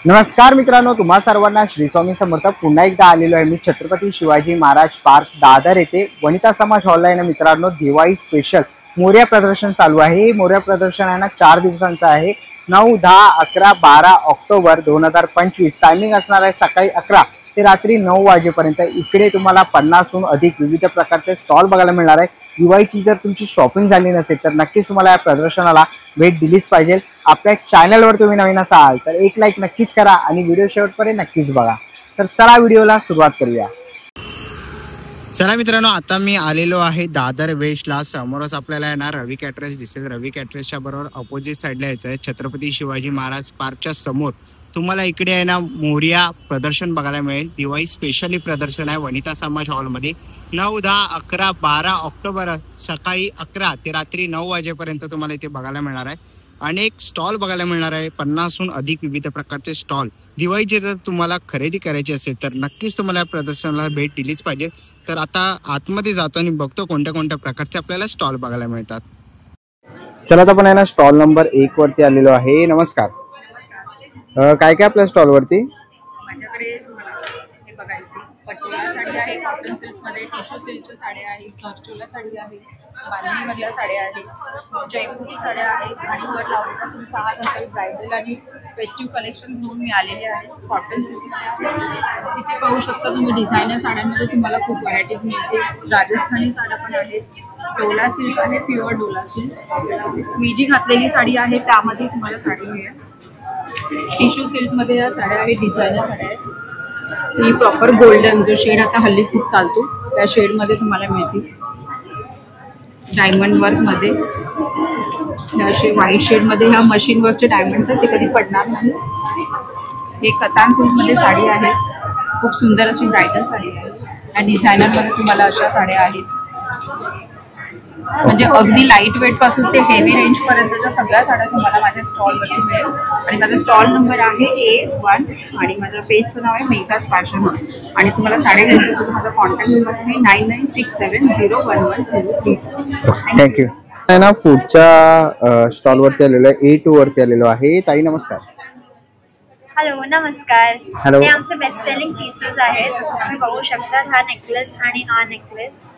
नमस्कार मित्रांनो, तुम्हा सर्वांना श्री स्वामी समर्थ। पुन्हा एकदा आलेलो आहे मी छत्रपती शिवाजी महाराज पार्क दादर येथे वनिता समाज हॉल आहे ना मित्रांनो। दिवाळी स्पेशल मोरया प्रदर्शन चालू आहे। हे मोरया प्रदर्शन आहे ना 4 दिवसांचं आहे। 9, 10, 11, 12 ऑक्टोबर 2025। टायमिंग असणार आहे सकाळी 11 ते रात्री 9 वाजेपर्यंत। इकडे तुम्हाला 50हून अधिक विविध प्रकारचे स्टॉल बघायला मिळणार आहे। दिवाळीची जर तुमची शॉपिंग झाली नसेल तर नक्कीच तुम्हाला या प्रदर्शनाला भेट दिलीच पाहिजे। आपल्या चॅनलवर तुम्ही नवीन असाल तर एक लाईक नक्कीच करा आणि व्हिडिओ शेवटपर्यंत नक्कीच बघा। तर चला व्हिडिओला सुरुवात करूया। चला मित्रांनो, आता मी आलेलो आहे दादर वेस्टला। समोरच आपल्याला येणार रवी कॅटरर्स दिसेल। रवी कॅटरर्सच्या बरोबर ऑपोजिट साईडला यायचं आहे। छत्रपती शिवाजी महाराज पार्कच्या समोर तुम्हाला इकडे आहे ना मोरया प्रदर्शन बघायला मिळेल। दिवाळी स्पेशली प्रदर्शन आहे वनिता समाज हॉलमध्ये। 9, 10, 11, 12 ऑक्टोबर सकाळी 11 ते रात्री 9 वाजेपर्यंत तुम्हाला इथे बघायला मिळणार आहे। अनेक स्टॉल बघायला मिळणार आहे। 50हून अधिक विविध प्रकारचे स्टॉल। दिवाळीची जर तुम्हाला खरेदी करायची असेल तर नक्कीच तुम्हाला या प्रदर्शनाला भेट दिलीच पाहिजे। तर आता आतमध्ये जातो आणि बघतो कोणत्या कोणत्या प्रकारचे आपल्याला स्टॉल बघायला मिळतात। चला आता आपण आहे ना स्टॉल नंबर 1 वरती आलेलो आहे। नमस्कार, काय काय आपल्या स्टॉल वरती? माझ्याकडे तुम्हाला हे बघा, इथे पटोला साडी आहे, कॉटन सिल्क मध्ये, टिश्यू सिल्कच्या साड्या आहेत, ब्रॉचोला साडी आहे, बांधणी मधल्या साड्या आहेत, जयपुरी साड्या आहेत आणि वर लावलेला तुम्ही पाहत असाल ब्रायडल आणि फेस्टिव्ह कलेक्शन घेऊन मी आलेले आहे। कॉटन सिल्क इथे पाहू शकता तुम्ही। डिझायनर साड्यांमध्ये तुम्हाला खूप व्हरायटीज मिळतील। राजस्थानी साड्या पण आहेत, डोला सिल्क आहे, प्युअर डोला सिल्क। मी जी घातलेली साडी आहे त्यामध्ये तुम्हाला साडी मिळेल। टिश्यू सिल्कमध्ये या साड्या आहेत, डिझायनर साड्या आहेत। ही प्रॉपर गोल्डन जो शेड आता हल्ली खूप चालतो त्या शेडमध्ये तुम्हाला मिळतील। डायमंड वर्कमध्ये ह्या असे व्हाईट शेडमध्ये ह्या मशीन वर्कचे डायमंड्स आहेत, ते कधी पडणार नाही। हे कतान सिल्कमध्ये साडी आहे, खूप सुंदर अशी ब्रायडल साडी आहे। आणि डिझायनरमध्ये तुम्हाला अशा साड्या आहेत, म्हणजे अगदी लाईट वेट पासून ते हेवी रेंज पर्यंतच्या सगळ्या साड्या तुम्हाला माझ्या स्टॉलवरती मिळेल। आणि माझा स्टॉल नंबर आहे A1 आणि माझ्या पेजचं नाव आहे मेघास फॅशन। आणि तुम्हाला साड्या घ्यायची असेल तर माझा कॉन्टॅक्ट नंबर आहे 9967011003। थँक्यू। आहे ना पुढच्या स्टॉल वरती आलेलो आहे, A2 वरती आलेलो आहे। ताई नमस्कार। हॅलो, नमस्कार। हॅलो। हे आमचे बेस्ट सेलिंग पीसेस आहेत। जसं तुम्ही बघू शकता, हा नेकलेस आणि हा नेकलेस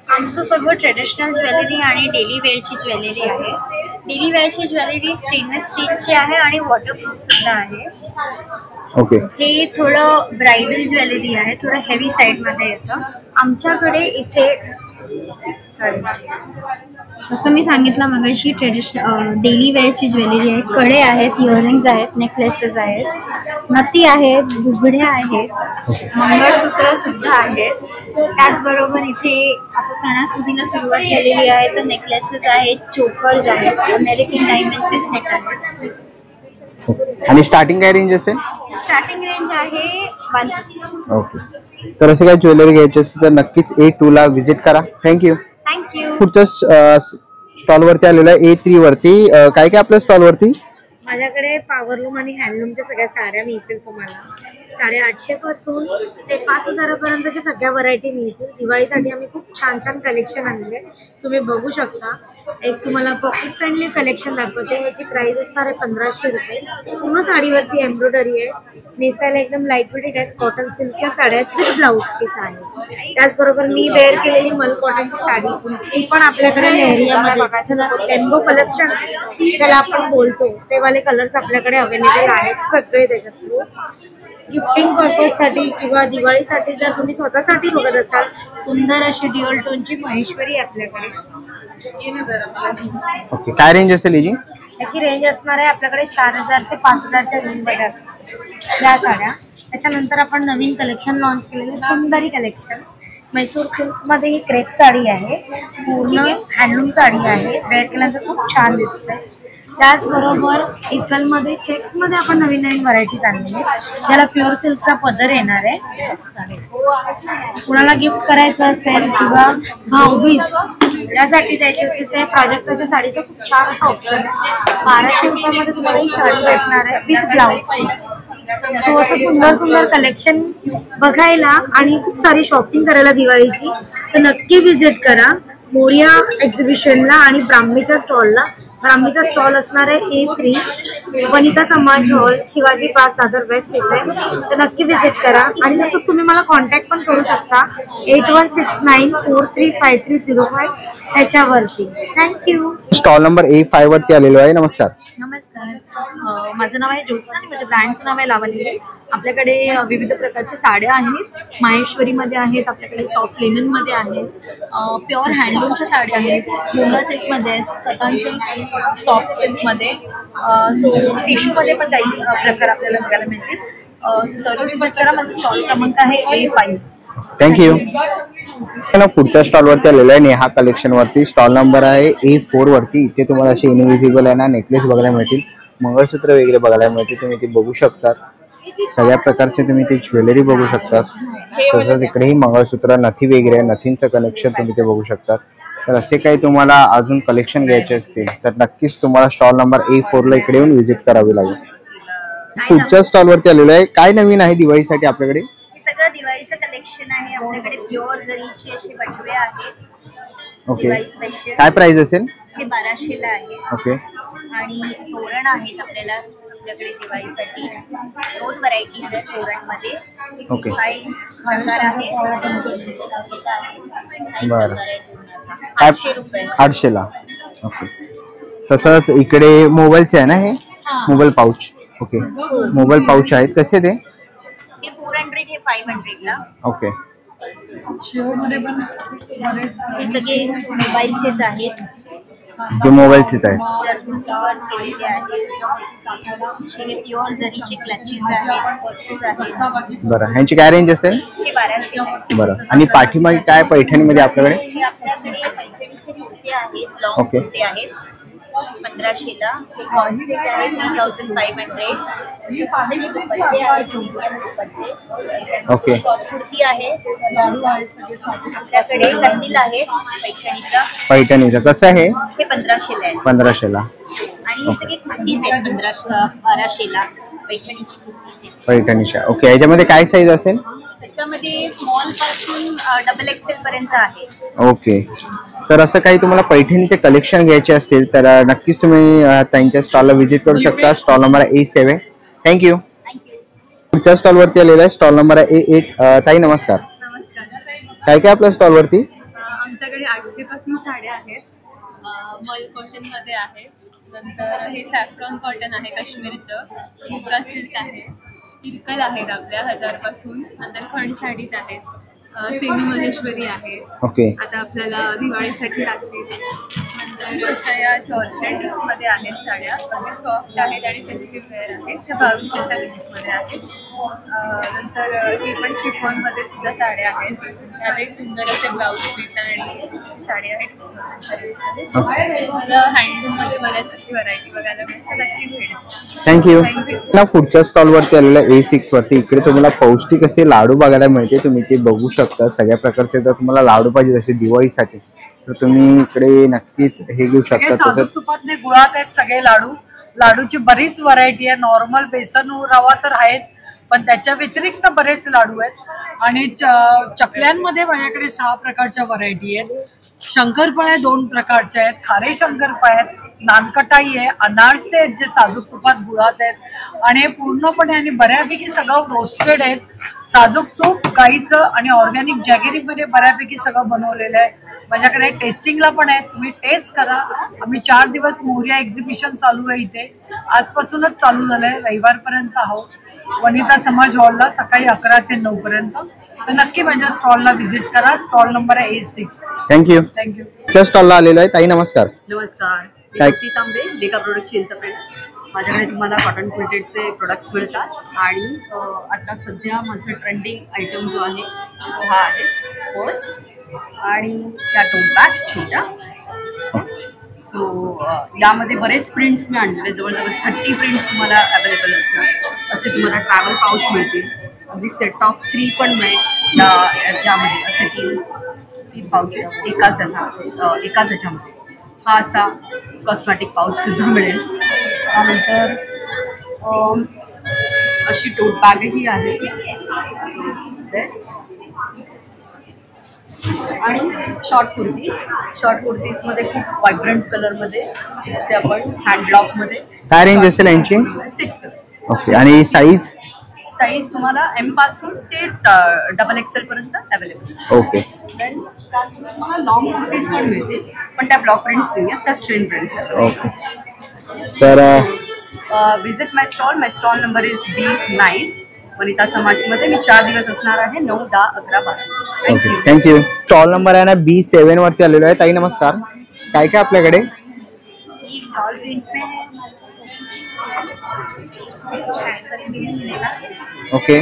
आमचं सगळं ट्रेडिशनल ज्वेलरी आणि डेली वेअरची ज्वेलरी आहे। डेली वेअरची ज्वेलरी स्टेनलेस स्टीलची आहे आणि वॉटरप्रूफ सुद्धा आहे। ओके। हे थोडं ब्रायडल ज्वेलरी आहे, थोडं हेवी साईडमध्ये येतं। आमच्याकडे इथे जसं मी सांगितलं मगाशी, डेली वेअरची ज्वेलरी आहे। कडे आहेत, इयरिंग्स आहेत, नेकलेसेस आहेत, नथी आहेत, बुगड्या आहेत, मंगळसूत्र सुद्धा आहेत। त्याचबरोबर इथे आता सणासुदीला सुरुवात झालेली आहे तर नेकलेसेस आहेत, चोकर्स आहेत, अमेरिकन डायमंडचे सेट आहेत। आणि स्टार्टिंग काय रेंज असेल? स्टार्टिंग रेंज आहे 150। ओके। तर असं काय ज्वेलरी घ्यायची असेल तर नक्कीच A2 ला व्हिजिट करा। थँक्यू। थँक्यू। पुढच्या स्टॉल वरती आलेलं आहे A3 वरती। काय काय आपल्या स्टॉल वरती? माझ्याकडे पॉवरलूम आणि हँडलूमच्या सगळ्या साड्या मिळतील तुम्हाला। 850 पासून ते 5000 पर्यंतच्या सगळ्या व्हरायटी मिळतील। दिवाळीसाठी आम्ही खूप छान छान कलेक्शन आणले, तुम्ही बघू शकता। एक तुम्हाला पॉकेट फ्रेंडली कलेक्शन दाखवते। ह्याची प्राइस असणार आहे 1500 रुपये। पूर्ण साडीवरती एम्ब्रॉयडरी आहे, नेसायला एकदम लाईट वेट आहेत। कॉटन सिल्कच्या साड्या आहेत, विथ ब्लाऊज पीस आहे। त्याचबरोबर मी वेअर केलेली मल कॉटनची साडी ती पण आपल्याकडे लेहरियामध्ये टेम्पो कलेक्शन त्याला आपण बोलतो, ते वाले कलर्स आपल्याकडे अवेलेबल आहेत सगळे त्याच्यात। गिफ्टिंग पर्पजसाठी किंवा दिवाळीसाठी जर तुम्ही स्वतःसाठी बघत असाल, सुंदर अशी ड्युअल टोनची महेश्वरी आपल्याकडे। ओके। काय रेंज असेल याची? याची रेंज असणार आहे आपल्याकडे 4000 ते 5000च्या रेंजमध्ये असतात या साड्या। त्याच्यानंतर आपण नवीन कलेक्शन लॉन्च केलेलं सुंदरी कलेक्शन। मैसूर सिल्कमध्ये ही क्रेप साडी आहे, पूर्ण हँडलूम साडी आहे। वेअर केल्यानंतर खूप छान दिसते। त्याचबरोबर इकलमध्ये चेक्समध्ये आपण नवीन नवीन व्हरायटीज आणलेली आहेत, ज्याला प्युअर सिल्कचा पदर येणार आहे। कुणाला गिफ्ट करायचं असेल किंवा भाऊबीज यासाठी द्यायची असेल तर प्राजक्ताच्या साडीचं खूप छान असं ऑप्शन आहे। 1200 रुपयामध्ये तुम्हाला ही साडी भेटणार आहे विथ ब्लाऊज पीस। सो असं सुंदर सुंदर कलेक्शन बघायला आणि खूप सारी शॉपिंग करायला दिवाळीची तर नक्की व्हिजिट करा मोरया एक्झिबिशनला आणि ब्राह्मीच्या स्टॉलला। तर आम्हीचा स्टॉल असणार आहे A3 Vanita Samaj hall, Shivaji park, Dadar west येथे. तर नक्की व्हिजिट करा. आणि तसंच तुम्ही मला कॉन्टॅक्ट पण करू शकता 8169435305 त्याच्यावरती. थँक्यू. स्टॉल नंबर A5 वरती आलेलो आहे. नमस्कार. नमस्कार. माझं नाव आहे ज्योत्स्ना आणि माझ्या ब्रँडचं नाव आहे लावणी. आपल्याकडे विविध प्रकारच्या साड्या आहेत. माहेश्वरीमध्ये आहेत, आपल्याकडे सॉफ्ट लिननमध्ये आहेत, प्युअर हँडलूमच्या साड्या आहेत, मुंगा सिल्कमध्ये आहेत, कतान सिल्क, सॉफ्ट सिल्कमध्ये, सो टिश्यूमध्ये पण काही प्रकार आपल्याला बघायला मिळतील. जरूर विजिट करा. माझा स्टॉल क्रमांक आहे A5. थँक्यू. पुढच्या स्टॉल वरती आलेलो आहे नेहा कलेक्शन वरती. स्टॉल नंबर आहे A4 वरती. इथे तुम्हाला असे इनविजिबल आहे ना नेकलेस बघायला मिळतील, मंगळसूत्र वगैरे बघायला मिळतील. तुम्ही ते बघू शकतात. सगळ्या प्रकारचे तुम्ही ते ज्वेलरी बघू शकतात. तसंच इकडेही मंगळसूत्र, नथी वगैरे, नथींचं कलेक्शन तुम्ही ते बघू शकतात. तर असे काही तुम्हाला अजून कलेक्शन घ्यायचे असतील तर नक्कीच तुम्हाला स्टॉल नंबर A4 ला इकडे येऊन व्हिजिट करावी लागेल. पुढच्या स्टॉल वरती आलेलो आहे. काय नवीन आहे दिवाळीसाठी आपल्याकडे? सगळं दिवाळीचं कलेक्शन आहे आपल्याकडे. प्युअर जरीचे असे बटवे आहेत. ओके. दिवाळी स्पेशल. काय प्राइस असेल? हे 1200 ला आहे. ओके. आणि तोरण आहेत आपल्याकडे दिवाळीसाठी. 2 व्हरायटीज आहेत तोरणमध्ये. ओके. काही खणकार आहे. बरं. 800 रुपये. 800 ला. ओके. तसंच इकडे मोबाईलचे आहे ना हे mobile pouch. Okay. Mobile pouch आहेत. कसे ते? हे 400, हे 500 ला. ओके. हे सगळे मोबाईलचेच आहेत. हे मोबाईलचेच आहेत. वर्क केलेले आहेत. हे प्युअर जरीचे क्लचेस आहेत, पर्सेस आहेत. बरं. ह्यांची काय रेंज असेल? हे 1200. बरं. आणि पाठीमागे काय पैठणीमध्ये आपल्याकडे? हे आपल्याकडे पैठणीचे कुर्ते आहेत, लॉंग ओके. कुर्ते आहेत 1500 ला. हे कॉन्सेट आहे 3500. हे दुपट्टे आहेत, प्रीमियम दुपट्टे. ओके. शॉर्ट कुर्ती आहे. आपल्याकडे कंदील आहे पैठणीचं कसं आहे? हे 1500 ला आहे. 1500 ला. आणि हे सगळे कुर्तीज आहेत 1200 ला. पैठणीची कुर्तीज आहेत. पैठणीच्या. ओके. याच्यामध्ये काय साईज असेल? त्याच्यामध्ये स्मॉल पासून डबल XL पर्यंत आहे. ओके. तर असं काही तुम्हाला पैठणीचे कलेक्शन घ्यायचे असतील तर नक्कीच तुम्ही त्यांच्या स्टॉलला व्हिजिट करू शकता. स्टॉल नंबर आहे A7. थँक्यू. पुढच्या स्टॉल वरती आलेला आहे स्टॉल नंबर आहे A8. ताई नमस्कार. नमस्कार. काय काय आपल्या स्टॉल वरती? आमच्याकडे 800 पासून साड्या आहेत. मल कॉटन मध्ये आहे. नंतर हे सॅफ्रॉन कॉटन आहे काश्मीरचं. मुगा सिल्क आहे. इरकल आहेत आपल्या 1000 पासून. नंतर खंड साडीज आहेत. सेमी महेश्वरी आहे. ओके. आता आपल्याला दिवाळीसाठी लागतील. नंतर अशा या जॉर्जेट मध्ये आहेत साड्या. अगदी सॉफ्ट आहेत आणि फेस्टिव्ह वेअर आहेत. त्या 2200च्या रेंजमध्ये आहेत. नंतर हे पण शिफॉन मध्ये सुद्धा साड्या आहेत. त्यात एक सुंदर असे ब्लाऊज पीस आणि साडी आहेत. मला हँडलूम मध्ये बऱ्याच अशी व्हरायटी बघायला मिळते. नक्की भेट. थँक्यू. पुढच्या स्टॉल वरती आलेला A6 वरती. इकडे तुम्हाला पौष्टिक असे लाडू बघायला मिळते. तुम्ही ते बघू शकता. सगळ्या प्रकारचे जर तुम्हाला लाडू पाहिजे असे दिवाळीसाठी तर तुम्ही इकडे नक्कीच हे घेऊ शकता. तसंच तुपातले गुळात आहेत सगळे लाडू. लाडूची बरीच व्हरायटी आहे. नॉर्मल बेसन रवा तर आहेच, पण त्याच्या व्यतिरिक्त बरेच लाडू आहेत. आणि चकल्यांमध्ये माझ्याकडे 6 प्रकारच्या व्हरायटी आहेत. शंकरपाळ्या 2 प्रकारच्या आहेत. खारे शंकरपाळ्या आहेत, नानकटाई आहे, अनारसे आहेत जे साजूक तुपात गुळात आहेत. आणि हे पूर्णपणे आणि बऱ्यापैकी सगळं रोस्टेड आहेत. साजूक तूप गाईचं आणि ऑर्गॅनिक जॅगेरीमध्ये बऱ्यापैकी सगळं बनवलेलं आहे. माझ्याकडे टेस्टिंगला पण आहे. तुम्ही टेस्ट करा. आम्ही 4 दिवस मोर्या एक्झिबिशन चालू आहे इथे. आजपासूनच चालू झालं आहे. रविवारपर्यंत आहोत. वनिता समाज हॉलला सकाळी 11 ते 9 पर्यंत. तर नक्की माझ्या स्टॉलला व्हिजिट करा. स्टॉल नंबर आहे A6. थँक्यू. थँक्यू. स्टॉलला आलेलो आहे. ताई नमस्कार. नमस्कार. काय? मी तांबे, लेका प्रोडक्टची इंटरप्रेट. माझ्याकडे तुम्हाला कॉटन प्रिंटेडचे प्रोडक्ट्स मिळतात. आणि आता सध्या माझा ट्रेंडिंग आयटम जो आहे तो हा आहे पर्स आणि त्या टोट बॅग्स छोट्या. सो यामध्ये बरेच प्रिंट्स मी आणलेले. जवळजवळ 30 प्रिंट्स तुम्हाला अवेलेबल असणार. असे तुम्हाला ट्रॅव्हल पाऊच मिळतील. अगदी सेट ऑफ 3 पण मिळेल यामध्ये. असे 3 पाउचेस एकाच ह्याच्यामध्ये. हा असा कॉस्मॅटिक पाऊचसुद्धा मिळेल. त्यानंतर अशी टोट बॅगही आहे. सो दिस आणि शॉर्ट कुर्तीजमध्ये खूप व्हायब्रंट कलरमध्ये असे आपण हँड ब्लॉकमध्ये. काय रेंज असेल यांची? 650. ओके. आणि साईज तुम्हाला M पासून ते XXL पर्यंत अवेलेबल. ओके. देन तुम्हाला लॉंग कुर्तीज पण मिळतील, पण त्या ब्लॉक प्रिंट्स नाही आहेत, त्या स्क्रीन प्रिंट्स आहेत. ओके. तर visit my stall number is B9 Vanita समाजमध्ये. मी 4 दिवस असणार आहे, 9, 10, 11, 12. Okay, thank you. स्टॉल नंबर आहे ना B7 वरती आलेलो आहे. ताई नमस्कार, काय काय आपल्याकडे? ओके.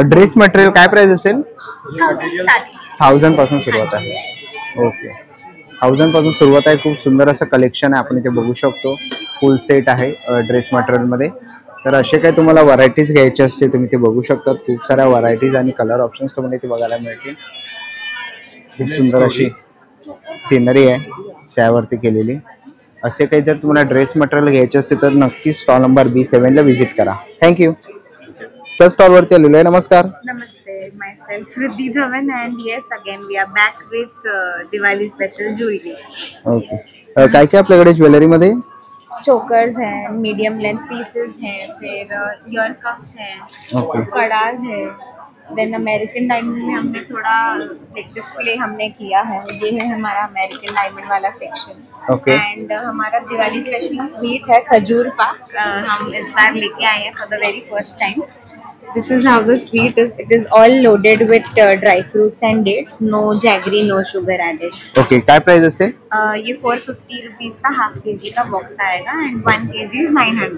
ड्रेस मटेरियल काय प्राइस असेल? 1000 पासून सुरुवात आहे. ओके, 1000 पासून सुरुवात आहे. खूप सुंदर असं कलेक्शन आहे, आपण इथे बघू शकतो. फुल सेट आहे ड्रेस मटेरियल मध्ये. तर असे काही तुम्हाला व्हरायटीज घ्यायचे असतील तुम्ही ते बघू शकता. खूप साऱ्या व्हरायटीज आणि कलर ऑप्शन्स तुम्हाला इथे बघायला मिळतील. खूप सुंदर अशी सिनरी आहे त्यावरती केलेली. असे काही जर तुम्हाला ड्रेस मटेरियल घ्यायचे असतील तर नक्कीच स्टॉल नंबर B7 ला व्हिजिट करा. थँक्यू. तर स्टॉल वरती आलेलो आहे. नमस्कार. Namaste, myself Riddhi Dhawan, and yes, again we are back with Diwali special jewelry. Okay. काय काय आपल्याकडे ज्वेलरी मध्ये? चोकर्स हैं, मीडियम लेंथ पीसेस हैं, फिर ईयर कप्स हैं, ओके. कड़ाज है, देन अमेरिकन डायमंड में हमने थोड़ा डिस्प्ले हमने किया है. ये है हमारा अमेरिकन डायमंड वाला सेक्शन. ओके. एंड हमारा दिवाली स्पेशल स्वीट है खजूर पाक. हम इस बार लेके आए हैं for the very first time. This is how the sweet is. It is all loaded with dry fruits and dates. No jaggery, no sugar added. Okay. काय price असेल? ये 450 रुपीज का हाफ केजी का बॉक्स आएगा end 1 kg is 900.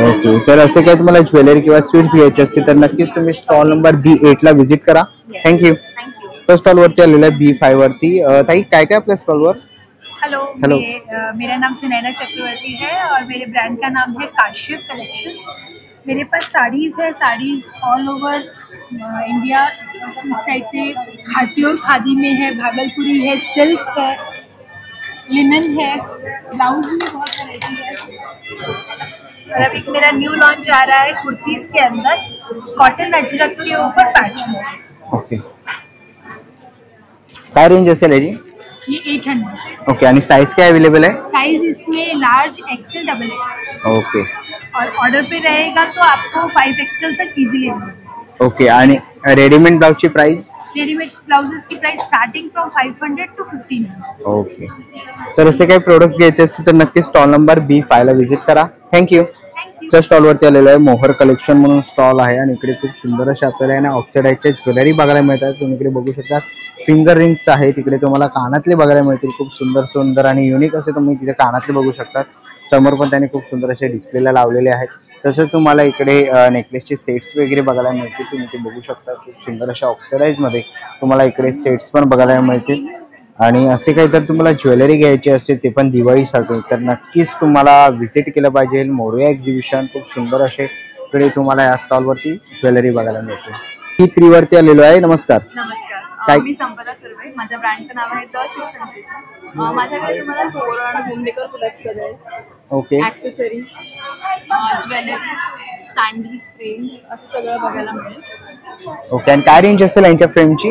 Okay. जर असे काही तुम्हाला ज्वेलरी किंवा स्वीट्स घ्यायचे असतील तर नक्कीच तुम्ही स्टॉल नंबर B8 ला व्हिजिट करा. थँक्यू. तर स्टॉल वरती आलेलं आहे B5 वरती. ताई काय काय आपल्या स्टॉल वर? हेलो. मेरा नाम सुनैना चक्रवर्ती है और मेरे ब्रांड का नाम है काशिफ कलेक्शंस. मेरे पास साड़ीज़ है, साड़ीज़ ऑल ओवर इंडिया. इस साइड से प्योर खादी में है, भागलपुरी है, सिल्क है, लिनन है, ब्लाउज में बहुत वैरायटी है. और अभी मेरा न्यू लॉन्च आ रहा है कुर्तीज़ के अंदर कॉटन अजरक के ऊपर पैच में. ओके. काय रेंज असेल याची? ये 800. ओके. आणि साइज काय अवेलेबल आहे? साइज इसमें लार्ज, XL, XXL. ओके. और ऑर्डर पे रहेगा तो आपको 5XL तक इजीली मिलेगा. ओके. आणि रेडीमेड ब्लाउजची प्राइस? रेडीमेड ब्लाउजेस की प्राइस स्टार्टिंग फ्रॉम 500 to 1500. ओके. तर असे काही प्रोडक्ट्स घ्यायचे असतील तर नक्की स्टॉल नंबर B5 ला व्हिजिट करा. थँक्यू. च्या स्टॉल वरती आलेलो आहे. मोहर कलेक्शन म्हणून स्टॉल आहे आणि इकडे खूप सुंदर अशा आपल्याला ना ऑक्सिडाइजच्या ज्वेलरी बघायला मिळतात. तुम्ही इकडे बघू शकता फिंगर रिंग्स आहेत. इकडे तुम्हाला कानातले बघायला मिळतील. खूप सुंदर सुंदर आणि युनिक असे तुम्ही तिथे कानातले बघू शकता. समोर पण त्यांनी खूप सुंदर असे डिस्प्लेला लावलेले आहेत. तसंच तुम्हाला इकडे नेकलेसचे सेट्स वगैरे बघायला मिळतील. तुम्ही ते बघू शकता. खूप सुंदर अशा ऑक्सिडाइजमध्ये तुम्हाला इकडे सेट्स पण बघायला मिळतील. आणि असे काही जर तुम्हाला ज्वेलरी घ्यायची असेल ते पण दिवाळीसाठी तर नक्कीच तुम्हाला व्हिजिट केलं पाहिजे. मोरया एक्झिबिशन. खूप सुंदर असे इकडे तुम्हाला या स्टॉलवरती ज्वेलरी बघायला मिळते. B3 वरती आलेलो आहे. नमस्कार. नमस्कार. मी संपदा सुर्वे. माझ्या ब्रँडचं नाव आहे द सिल्क सेन्सेशन. माझ्याकडे तुम्हाला तोरण, होम डेकोर प्रोडक्ट्स सगळे, ओके, ॲक्सेसरीज, ज्वेलरी, स्टँडीज, फ्रेम्स असं सगळं बघायला मिळेल. ओके. आणि काय रेंज असेल यांच्या फ्रेमची?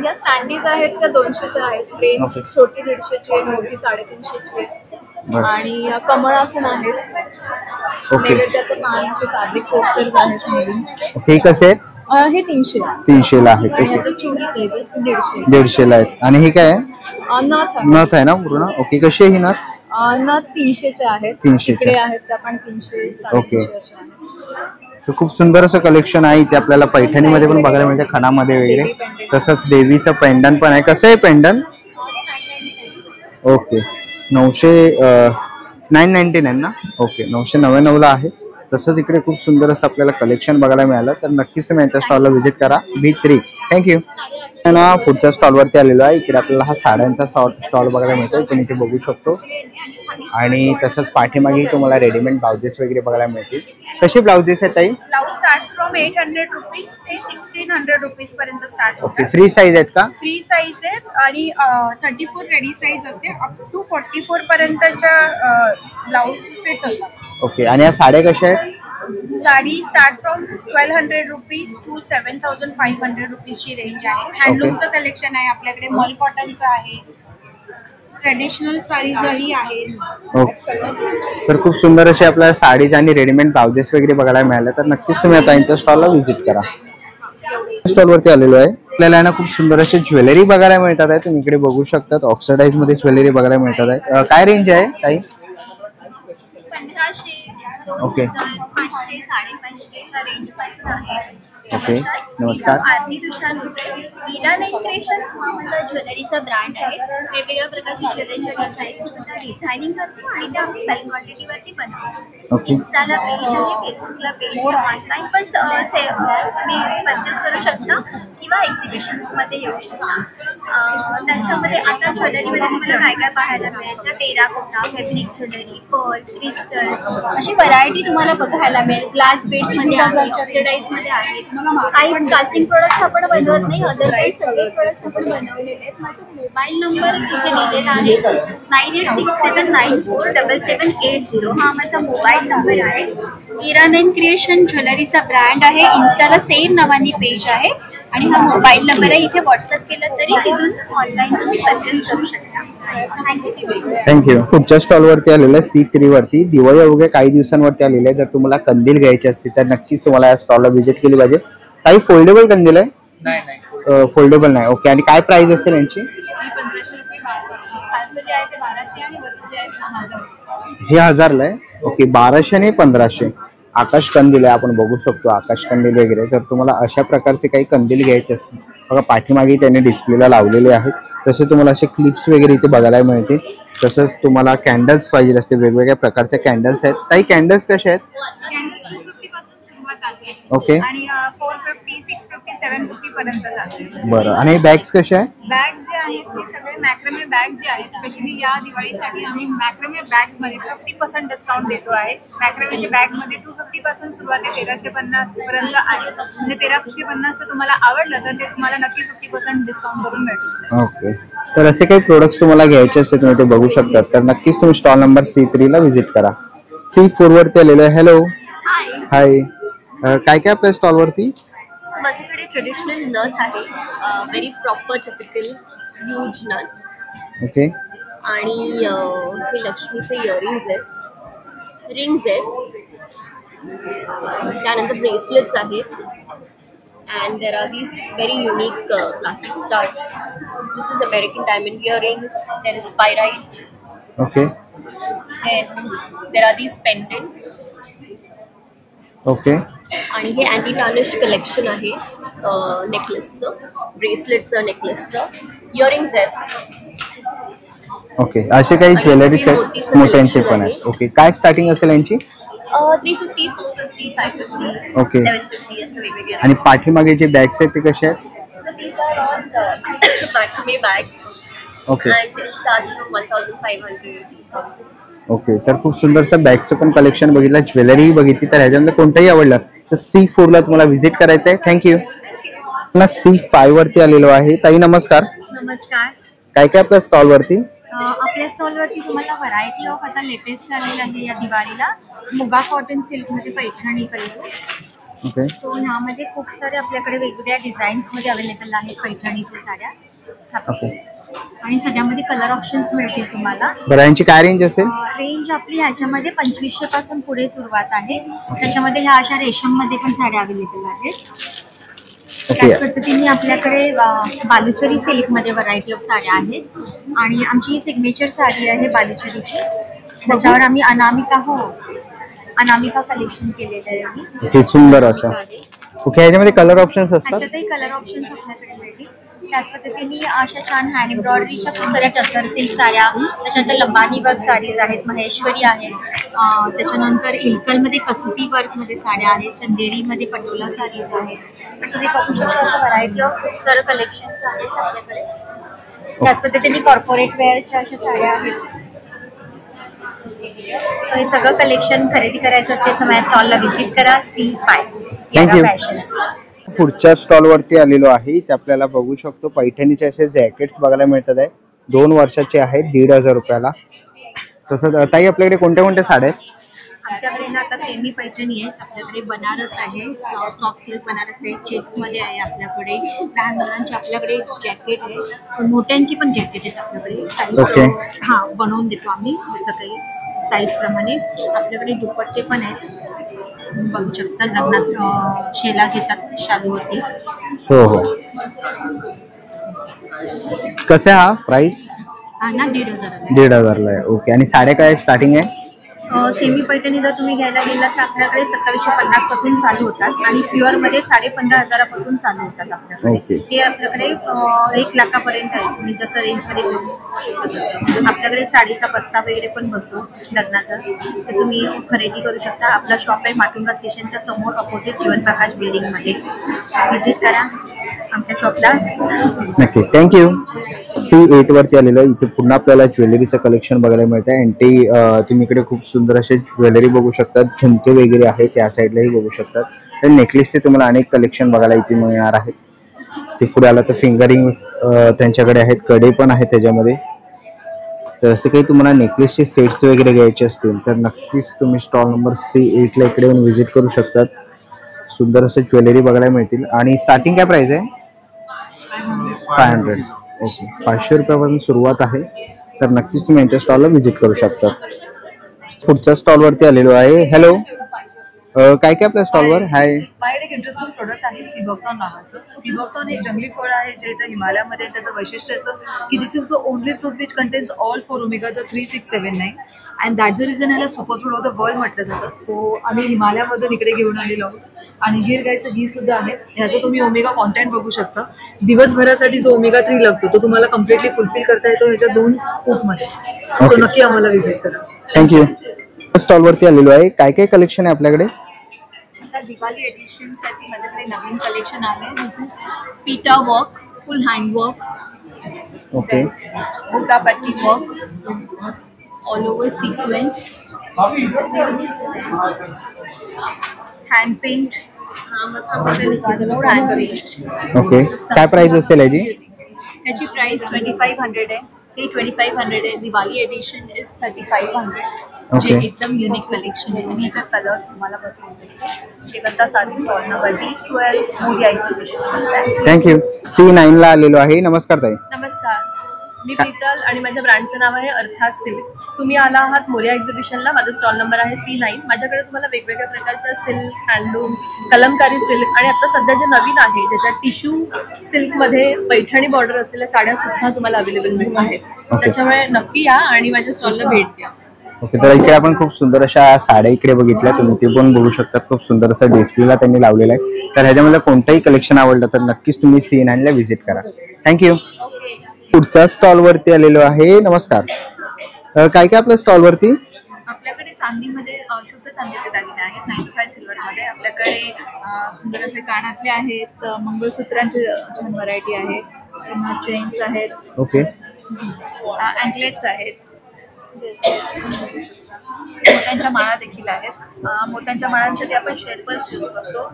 या स्टँडीज आहेत त्या 200च्या आहेत. फ्रेम छोटी 150ची आहे, मोठी 350ची आहे. आणि कमळासन आहेत. नैवेद्याचं पानाचे फॅब्रिक पोस्टर्स आहेत. ओके. कसे आहेत? हे 300 300 आहेत. ओके. चोलीस आहेत 150. 150 आहेत. आणि हे काय आहे? नथ आहे. नथ आहे ना पूर्ण? ओके. कशी आहे ही नथ? नथ 300च्या आहेत. 300 इकडे आहेत त्या पण 300, 350 अशा आहेत. तर खूप सुंदर असं कलेक्शन आहे. इथे आपल्याला पैठणीमध्ये पण बघायला मिळते, खणामध्ये वगैरे. तसंच देवीचं पेंडन पण आहे. कसं आहे पेंडन? ओके. 999 ना? ओके. 999 ला आहे. तसंच इकडे खूप सुंदर असं आपल्याला कलेक्शन बघायला मिळालं. तर नक्कीच तुम्ही यांच्या स्टॉलला व्हिजिट करा. B3. थँक्यू. ना पुढच्या स्टॉलवरती आलेलो आहे. इकडे आपल्याला हा साड्यांचा स्टॉल बघायला मिळतो. तुम्ही इथे बघू शकतो. आणि तसंच पाठीमागे तुम्हाला रेडीमेड ब्लाउजेस वगैरे बघायला मिळतील. कसे ब्लाउजेस आहेत ताई? ब्लाउज स्टार्ट फ्रॉम 800 रुपीज ते 1600 रुपीज पर्यंत स्टार्ट ओके. फ्री साईज आहेत का? फ्री साईज आहेत आणि 34 रेडी साईज असते. अप टू 44 पर्यंतच्या ब्लाउज फिट होतात. ओके. आणि या साड्या कशा आहेत? Sari start from 1200 rupees to 7500 रुपीजची रेंज आहे. हँडलूमचं कलेक्शन आहे आपल्याकडे, मॉल कॉटनचं आहे, ट्रेडिशनल साडीजही आहे. ओके. तर खूप सुंदर असे आपल्याला साडीज आणि रेडीमेड ब्लाउजेस वगैरे बघायला मिळाले. तर नक्कीच तुम्ही आता यांच्या स्टॉलला व्हिजिट करा. स्टॉलवरती आलेलो आहे. आपल्याला ना खूप सुंदर अशी ज्वेलरी बघायला मिळतात आहे. तुम्ही इकडे बघू शकतात ऑक्सिडाइज मध्ये ज्वेलरी बघायला मिळतात आहे. काय रेंज आहे ताई? 1500, ओके. 500, 550च्या रेंज पासून आहे. ओके. नमस्कार. आरती दुशानुसार मीरानाईन क्रिएशन हा माझा ज्वेलरीचा ब्रँड आहे. वेगवेगळ्या प्रकारची ज्वेलरीच्या डिझायनिंग करतो आणि ते आम्ही बल्क क्वांटिटीवरती बनवतो. ओके. इन्स्टाला पेज आहे, फेसबुकला पेज आहे, ऑनलाईन पण मी परचेस करू शकता किंवा एक्झिबिशन्समध्ये येऊ शकता. त्याच्यामध्ये आता ज्वेलरीमध्ये तुम्हाला काय काय पाहायला मिळेल तर terracotta, fabric jewellery, pearl, crystals अशी व्हरायटी तुम्हाला बघायला मिळेल. ग्लास बेड्समध्ये आहे, ऑक्सिडाईजमध्ये आहेत. काही कास्टिंग प्रोडक्ट्स आपण बनवत नाही, अदरवाईज सगळे प्रोडक्ट्स आपण बनवलेले आहेत. माझा मोबाईल नंबर इथे दिलेला आहे 9867947780. हा माझा मोबाईल नंबर आहे. मीरानाईन क्रिएशन ज्वेलरीचा ब्रँड आहे. इन्स्टाला सेम नावाने पेज आहे आणि हा मोबाईल नंबर आहे. इथे व्हॉट्सअप केलं तरी तिथून ऑनलाईन तुम्ही परचेस करू शकता. थँक्यू. पुढच्या स्टॉलवरती आलेलं आहे C3 वरती. दिवाळी अवघ्या काही दिवसांवरती आलेलं आहे. जर तुम्हाला कंदील घ्यायचे असतील तर नक्कीच तुम्हाला या स्टॉलला व्हिजिट केली पाहिजे. काही फोल्डेबल कंदील आहे? नाही. फोल्डेबल नाही. ओके. आणि काय प्राइस असेल यांची? हे 1000ला आहे. ओके. 1200 आणि 1500. आकाश कंदील आहे, आपण बघू शकतो आकाश कंदील वगैरे. जर तुम्हाला अशा प्रकारचे काही कंदील घ्यायचे असतील बघा पाठीमागे त्यांनी डिस्प्लेला लावलेले आहेत. तसे तुम्हाला असे क्लिप्स वगैरे इथे बघायला मिळतील. तसंच तुम्हाला कॅन्डल्स पाहिजे असते, वेगवेगळ्या प्रकारचे कॅन्डल्स आहेत. काही कॅन्डल्स कसे आहेत? ओके. आणि 450, 650, 750 पर्यंत जाते. बरं. आणि बॅग्स कशा आहेत? बॅग्स जे आहेत ते सगळे मॅक्रमे बॅग जे आहेत, स्पेशली या दिवाळीसाठी आम्ही मॅक्रमे बॅग्समध्ये 50% डिस्काउंट देतो आहे. मॅक्रमेच्या बॅगमध्ये 250 पासून सुरुवात आहे, 1350 पर्यंत आहे. म्हणजे 1350 तुम्हाला आवडलं तर ते तुम्हाला नक्की 50% डिस्काउंट करून मिळतील. ओके. तर असे काही प्रोडक्ट्स तुम्हाला घ्यायचे असते तुम्ही ते बघू शकतात. तर नक्कीच तुम्ही स्टॉल नंबर C3 ला व्हिजिट करा. C4 वरती आलेलो आहे. हॅलो. हाय. काय काय आपल्या स्टॉल वरती? सो माझ्याकडे ट्रेडिशनल नथ आहे, व्हेरी प्रॉपर टिपिकल ह्यूज नथ. ओके. आणि हे लक्ष्मीचे इयरिंग्स आहेत, रिंग्स आहेत, त्यानंतर ब्रेसलेट्स आहेत. And there are these very unique classic starts. This is American diamond earrings. There is pyrite. Okay. Then there are these pendants. Okay. आणि हे anti tarnish collection आहे नेकलेसचं, ब्रेसलेटचं, नेकलेसचं. इयरिंग्स आहेत. ओके. असे काही ज्वेलरीज आहेत, मोत्यांचे पण आहेत. ओके. काय स्टार्टिंग असेल यांची? 350, 450, 550, ओके. 750 असं वेगवेगळे. आणि पाठीमागे जे बॅग्स आहेत ते कसे आहेत? So these are all macrame bags. Okay. And it starts from 1,500 to 1,000. Okay. तर खूप सुंदरसं बॅगचं पण कलेक्शन बघितलं, ज्वेलरी बघितली. तर ह्याच्यामध्ये कोणतंही आवडलं तर C4 ला तुम्हाला व्हिजिट करायचं आहे. थँक्यू. मला C5 वरती आलेलो आहे. ताई नमस्कार. नमस्कार. काय काय आपल्या स्टॉल वरती? आपल्या स्टॉलवरती तुम्हाला व्हरायटी ऑफ आता लेटेस्ट आलेलं आहे या दिवाळीला मुगा कॉटन सिल्कमध्ये पैठणी कलर. ओके. सो ह्यामध्ये खूप सारे आपल्याकडे वेगवेगळ्या डिझाईन्समध्ये अवेलेबल आहेत पैठणीच्या साड्या. ओके. आणि सगळ्यामध्ये कलर ऑप्शन्स मिळतील तुम्हाला. बरं. यांची काय रेंज असेल? रेंज आपली ह्याच्यामध्ये 2500 पासून पुढे सुरुवात आहे. त्याच्यामध्ये ह्या अशा रेशममध्ये पण साड्या अवेलेबल आहेत. त्याच पद्धतीने आपल्याकडे बालुचरी सिल्कमध्ये व्हरायटी ऑफ साड्या आहेत. आणि आमची ही सिग्नेचर साडी आहे बालुचरीची. त्याच्यावर आम्ही अनामिका कलेक्शन केलेलं आहे आम्ही. ओके. सुंदर असं. ओके. ह्याच्यामध्ये कलर ऑप्शन्स असतात? ह्याच्यातही कलर ऑप्शन्स आपल्याकडे मिळतील. त्याच पद्धतीने अशा छान हँड एम्ब्रॉयडरीच्या खूप साऱ्या टसर सिल्क साड्या, त्याच्यानंतर लंबानी वर्क साडीज आहेत, महेश्वरी आहेत. त्याच्यानंतर इल्कलमध्ये कसुती वर्कमध्ये साड्या आहेत, चंदेरीमध्ये पटोला साडीज आहेत. तुम्ही बघू शकता असं व्हरायटी ऑफ खूप सारं कलेक्शन्स आहेत आपल्याकडे. त्याच पद्धतीने कॉर्पोरेट वेअरच्या अशा साड्या आहेत. सो हे सगळं कलेक्शन खरेदी करायचं असेल तर माझ्या स्टॉलला व्हिजिट करा. C5 thank you. फॅशन्स. पुढच्या स्टॉल वरती आलेलो आहे. ते आपल्याला बघू शकतो पैठणीचे असे जॅकेट्स बघायला मिळतात आहे. 2 वर्षाचे आहेत, 1,500 रुपयाला. तसंच ताई आपल्याकडे कोणत्या कोणत्या साड्या आहेत? आमच्याकडे ना आता सेमी पैठणी आहे, आपल्याकडे बनारस आहे, सॉफ्ट सिल्क बनारस आहे, चेक्समध्ये आहे आपल्याकडे, लहान मुलांची आपल्याकडे जॅकेट आहे, मोठ्यांची पण जॅकेट आहेत आपल्याकडे, साईज हां बनवून देतो आम्ही जसं काही साईजप्रमाणे. आपल्याकडे दुपट्टे पण आहेत, बघू शकता लग्नात शेला घेतात शालूवरती. हो हो. कसं आहे हा प्राइस? हा ना 1,500 1,500 आहे. ओके. आणि साड्या काय स्टार्टिंग आहे? सेमी पैठणी जर तुम्ही घ्यायला गेलात तर आपल्याकडे 2750 पासून चालू होतात आणि प्युअरमध्ये 15,500 पासून चालू होतात आपल्याकडे. हे आपल्याकडे 1 लाखापर्यंत आहे, तुम्ही जसं रेंजमध्ये घेऊ. आपल्याकडे साडीचा बस्ता वगैरे पण बसतो लग्नाचा, तर तुम्ही खरेदी करू शकता. आपला शॉप आहे माटुंगा स्टेशनच्या समोर अपोजिट जीवनप्रकाश बिल्डिंगमध्ये. व्हिजिट करा आमच्या शॉपला. नक्की. थँक्यू. C8 वरती आलेलं आहे. इथे पुन्हा आपल्याला ज्वेलरीचं कलेक्शन बघायला मिळतं आहे. आणि तुम्ही इकडे खूप सुंदर असे ज्वेलरी बघू शकतात, झुमके वगैरे आहे त्या साईडलाही बघू शकतात. तर नेकलेसचे तुम्हाला अनेक कलेक्शन बघायला इथे मिळणार आहेत. ते पुढे आला तर फिंगरिंग त्यांच्याकडे आहेत, कडे पण आहेत त्याच्यामध्ये. तर असे काही तुम्हाला नेकलेसचे सेट्स वगैरे घ्यायचे असतील तर नक्कीच तुम्ही स्टॉल नंबर C8 ला इकडे येऊन व्हिजिट करू शकतात. सुंदर असं ज्वेलरी बघायला मिळतील. आणि स्टार्टिंग काय प्राइस आहे? 500. ओके. 500 रुपयापासून सुरुवात आहे. तर नक्कीच तुम्ही यांच्या स्टॉलला व्हिजिट करू शकता. पुढच्या स्टॉलवरती आलेलो आहे. हॅलो, काय काय आपल्या स्टॉलवर? हाय. माझ्याकडे एक इंटरेस्टिंग प्रोडक्ट आहे सीबॉक्टॉन नावाचं. सीबॉक्टॉन हे जंगली फळ आहे जे इथं हिमालयामध्ये. त्याचं वैशिष्ट्य असं की this is the only fruit which contains all 4 omega the 3679 and that the reason ह्याला super fruit of the world म्हटलं जातं. सो आम्ही हिमालयामधून इकडे घेऊन आलेलो आहोत. आणि गिर गायचं घी सुद्धा आहे. ह्याचं तुम्ही ओमेगा कॉन्टेंट बघू शकता. दिवसभरासाठी जो ओमेगा 3 लागतो तो तुम्हाला कम्प्लिटली फुलफिल करता येतो ह्याच्या 2 स्कूपमध्ये. सो नक्की आम्हाला व्हिजिट करा. थँक्यू. स्टॉलवरती आलेलो आहे. काय काय कलेक्शन आहे आपल्याकडे? आता दिवाळी एडिशनसाठी माझ्याकडे नवीन कलेक्शन आलं आहे. This is pitta work, full handwork, okay, बुटापट्टी work, all over sequence, hand paint, hand paint. Okay. काय प्राइस असेल याची? याची प्राइस 2500 आहे. हे 2500 आहे. दिवाळी एडिशन इज 3500, जे एकदम युनिक कलेक्शन आहे. आणि याचा कलर्स तुम्हाला बघतो. Shrigandha sari stall number D12 Morya exhibition. Thank you. C9 ला आलेलो आहे. नमस्कार ताई. नमस्कार, मी प्रीतल आणि माझ्या ब्रँडचं नाव आहे अर्थात सिल्क. तुम्ही आला आहात मोरिया एक्झिबिशनला. माझा स्टॉल नंबर आहे C9. माझ्याकडे तुम्हाला वेगवेगळ्या प्रकारच्या सिल्क, हँडलूम, कलमकारी सिल्क आणि आता सध्या जे नवीन आहे ज्याच्यात टिश्यू सिल्कमध्ये पैठणी बॉर्डर असलेल्या साड्या सुद्धा तुम्हाला अवेलेबल मिळत आहेत. त्याच्यामुळे नक्की या आणि माझ्या स्टॉलला भेट द्या. ओके. तर इकडे आपण खूप सुंदर अशा साड्या इकडे बघितल्या, तुम्ही ते पण बघू शकता. खूप सुंदर असं डिस्प्लेला त्यांनी लावलेलं आहे. तर ह्याच्यामध्ये कोणतंही कलेक्शन आवडलं तर नक्कीच तुम्ही C9 ला व्हिजिट करा. थँक्यू. पुढच्या स्टॉल वरती आलेलो आहे. नमस्कार. काय काय आपल्या स्टॉल वरती? आपल्याकडे चांदीमध्ये शुद्ध चांदीचे दागिने आहेत. 95 सिल्वरमध्ये आपल्याकडे सुंदर असे कानातले आहेत, मंगळसूत्रांचे छान व्हरायटी आहेत, चेन्स आहेत, ओके, अँकलेट्स आहेत, मोत्यांच्या माळा देखील आहेत. मोत्यांच्या माळांसाठी आपण शेरपर्स यूज करतो,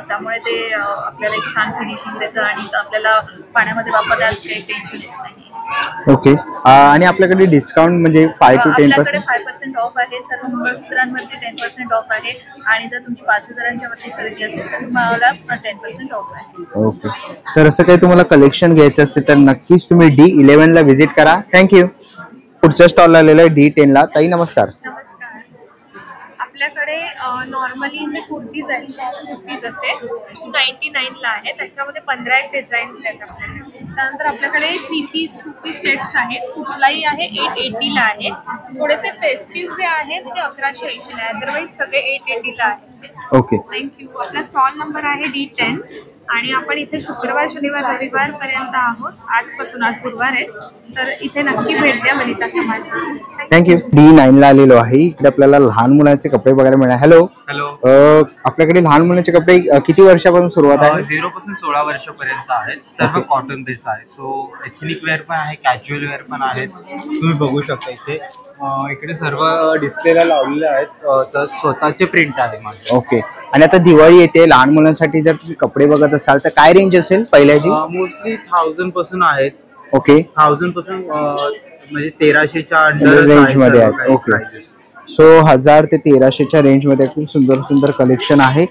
त्यामुळे ते आपल्याला एक छान फिनिशिंग देतं आणि आपल्याला पाण्यामध्ये वापरण्यात काही टेन्शन येत नाही. ओके. आणि आपल्याकडे डिस्काउंट म्हणजे 5 to 10%? आपल्याकडे 5% ऑफ आहे. सर्व मंगळसूत्रांवरती 10% ऑफ आहे आणि जर तुमची 5,000च्या वरती खरेदी असेल तर तुम्हाला 10% ऑफ आहे. ओके. तर असं काही तुम्हाला कलेक्शन घ्यायचं असेल तर नक्कीच तुम्ही D11 ला व्हिजिट करा. थँक्यू. पुढच्या स्टॉलला आलेलं आहे D10 ला. ताई नमस्कार. नमस्कार. आपल्याकडे नॉर्मली जे कुर्तीज आहेत कुर्तीज असे 99 ला आहे. त्याच्यामध्ये 15 डिझाईन्स आहेत आपल्याकडे. त्यानंतर आपल्याकडे 3 पीस 2 पीस सेट्स आहेत. कुठलाही आहे 880 ला आहे. थोडेसे फेस्टिव्ह जे आहेत ते 1180 ला आहे. अदरवाईज सगळे 880 ला आहेत. ओके. थँक्यू. आपला स्टॉल नंबर आहे D10 आणि आपण इथे शुक्रवार, शनिवार, रविवार पर्यंत आहोत. आजपासून, आज गुरुवार आहे, तर इथे नक्की भेट द्या वनिता समाज. थँक्यू. D9 ला आलेलो आहे. इकडे आपल्याला लहान मुलांचे कपडे बघायला मिळणार. हॅलो. आपल्याकडे लहान मुलांचे कपडे किती वर्षापासून सुरुवात आहे? 0 पासून 16 वर्षापर्यंत आहेत. सर्व कॉटन बेस आहे. सो एथनिक वेअर पण आहे, कॅज्युअल वेअर पण आहेत. तुम्ही बघू शकता इथे इकडे सर्व डिस्प्लेला लावलेले आहेत. तर स्वतःचे प्रिंट आहे माझे. ओके. आणि आता दिवाळी येते, लहान मुलांसाठी जर तुम्ही कपडे बघत असाल तर काय रेंज असेल पहिल्याची? मोस्टली 1000 पासून आहेत. ओके. 1000 पासून म्हणजे 1300च्या अंडर रेंज मध्ये आहेत. ओके. सो 1000 ते 1300च्या रेंजमध्ये खूप सुंदर सुंदर कलेक्शन आहे.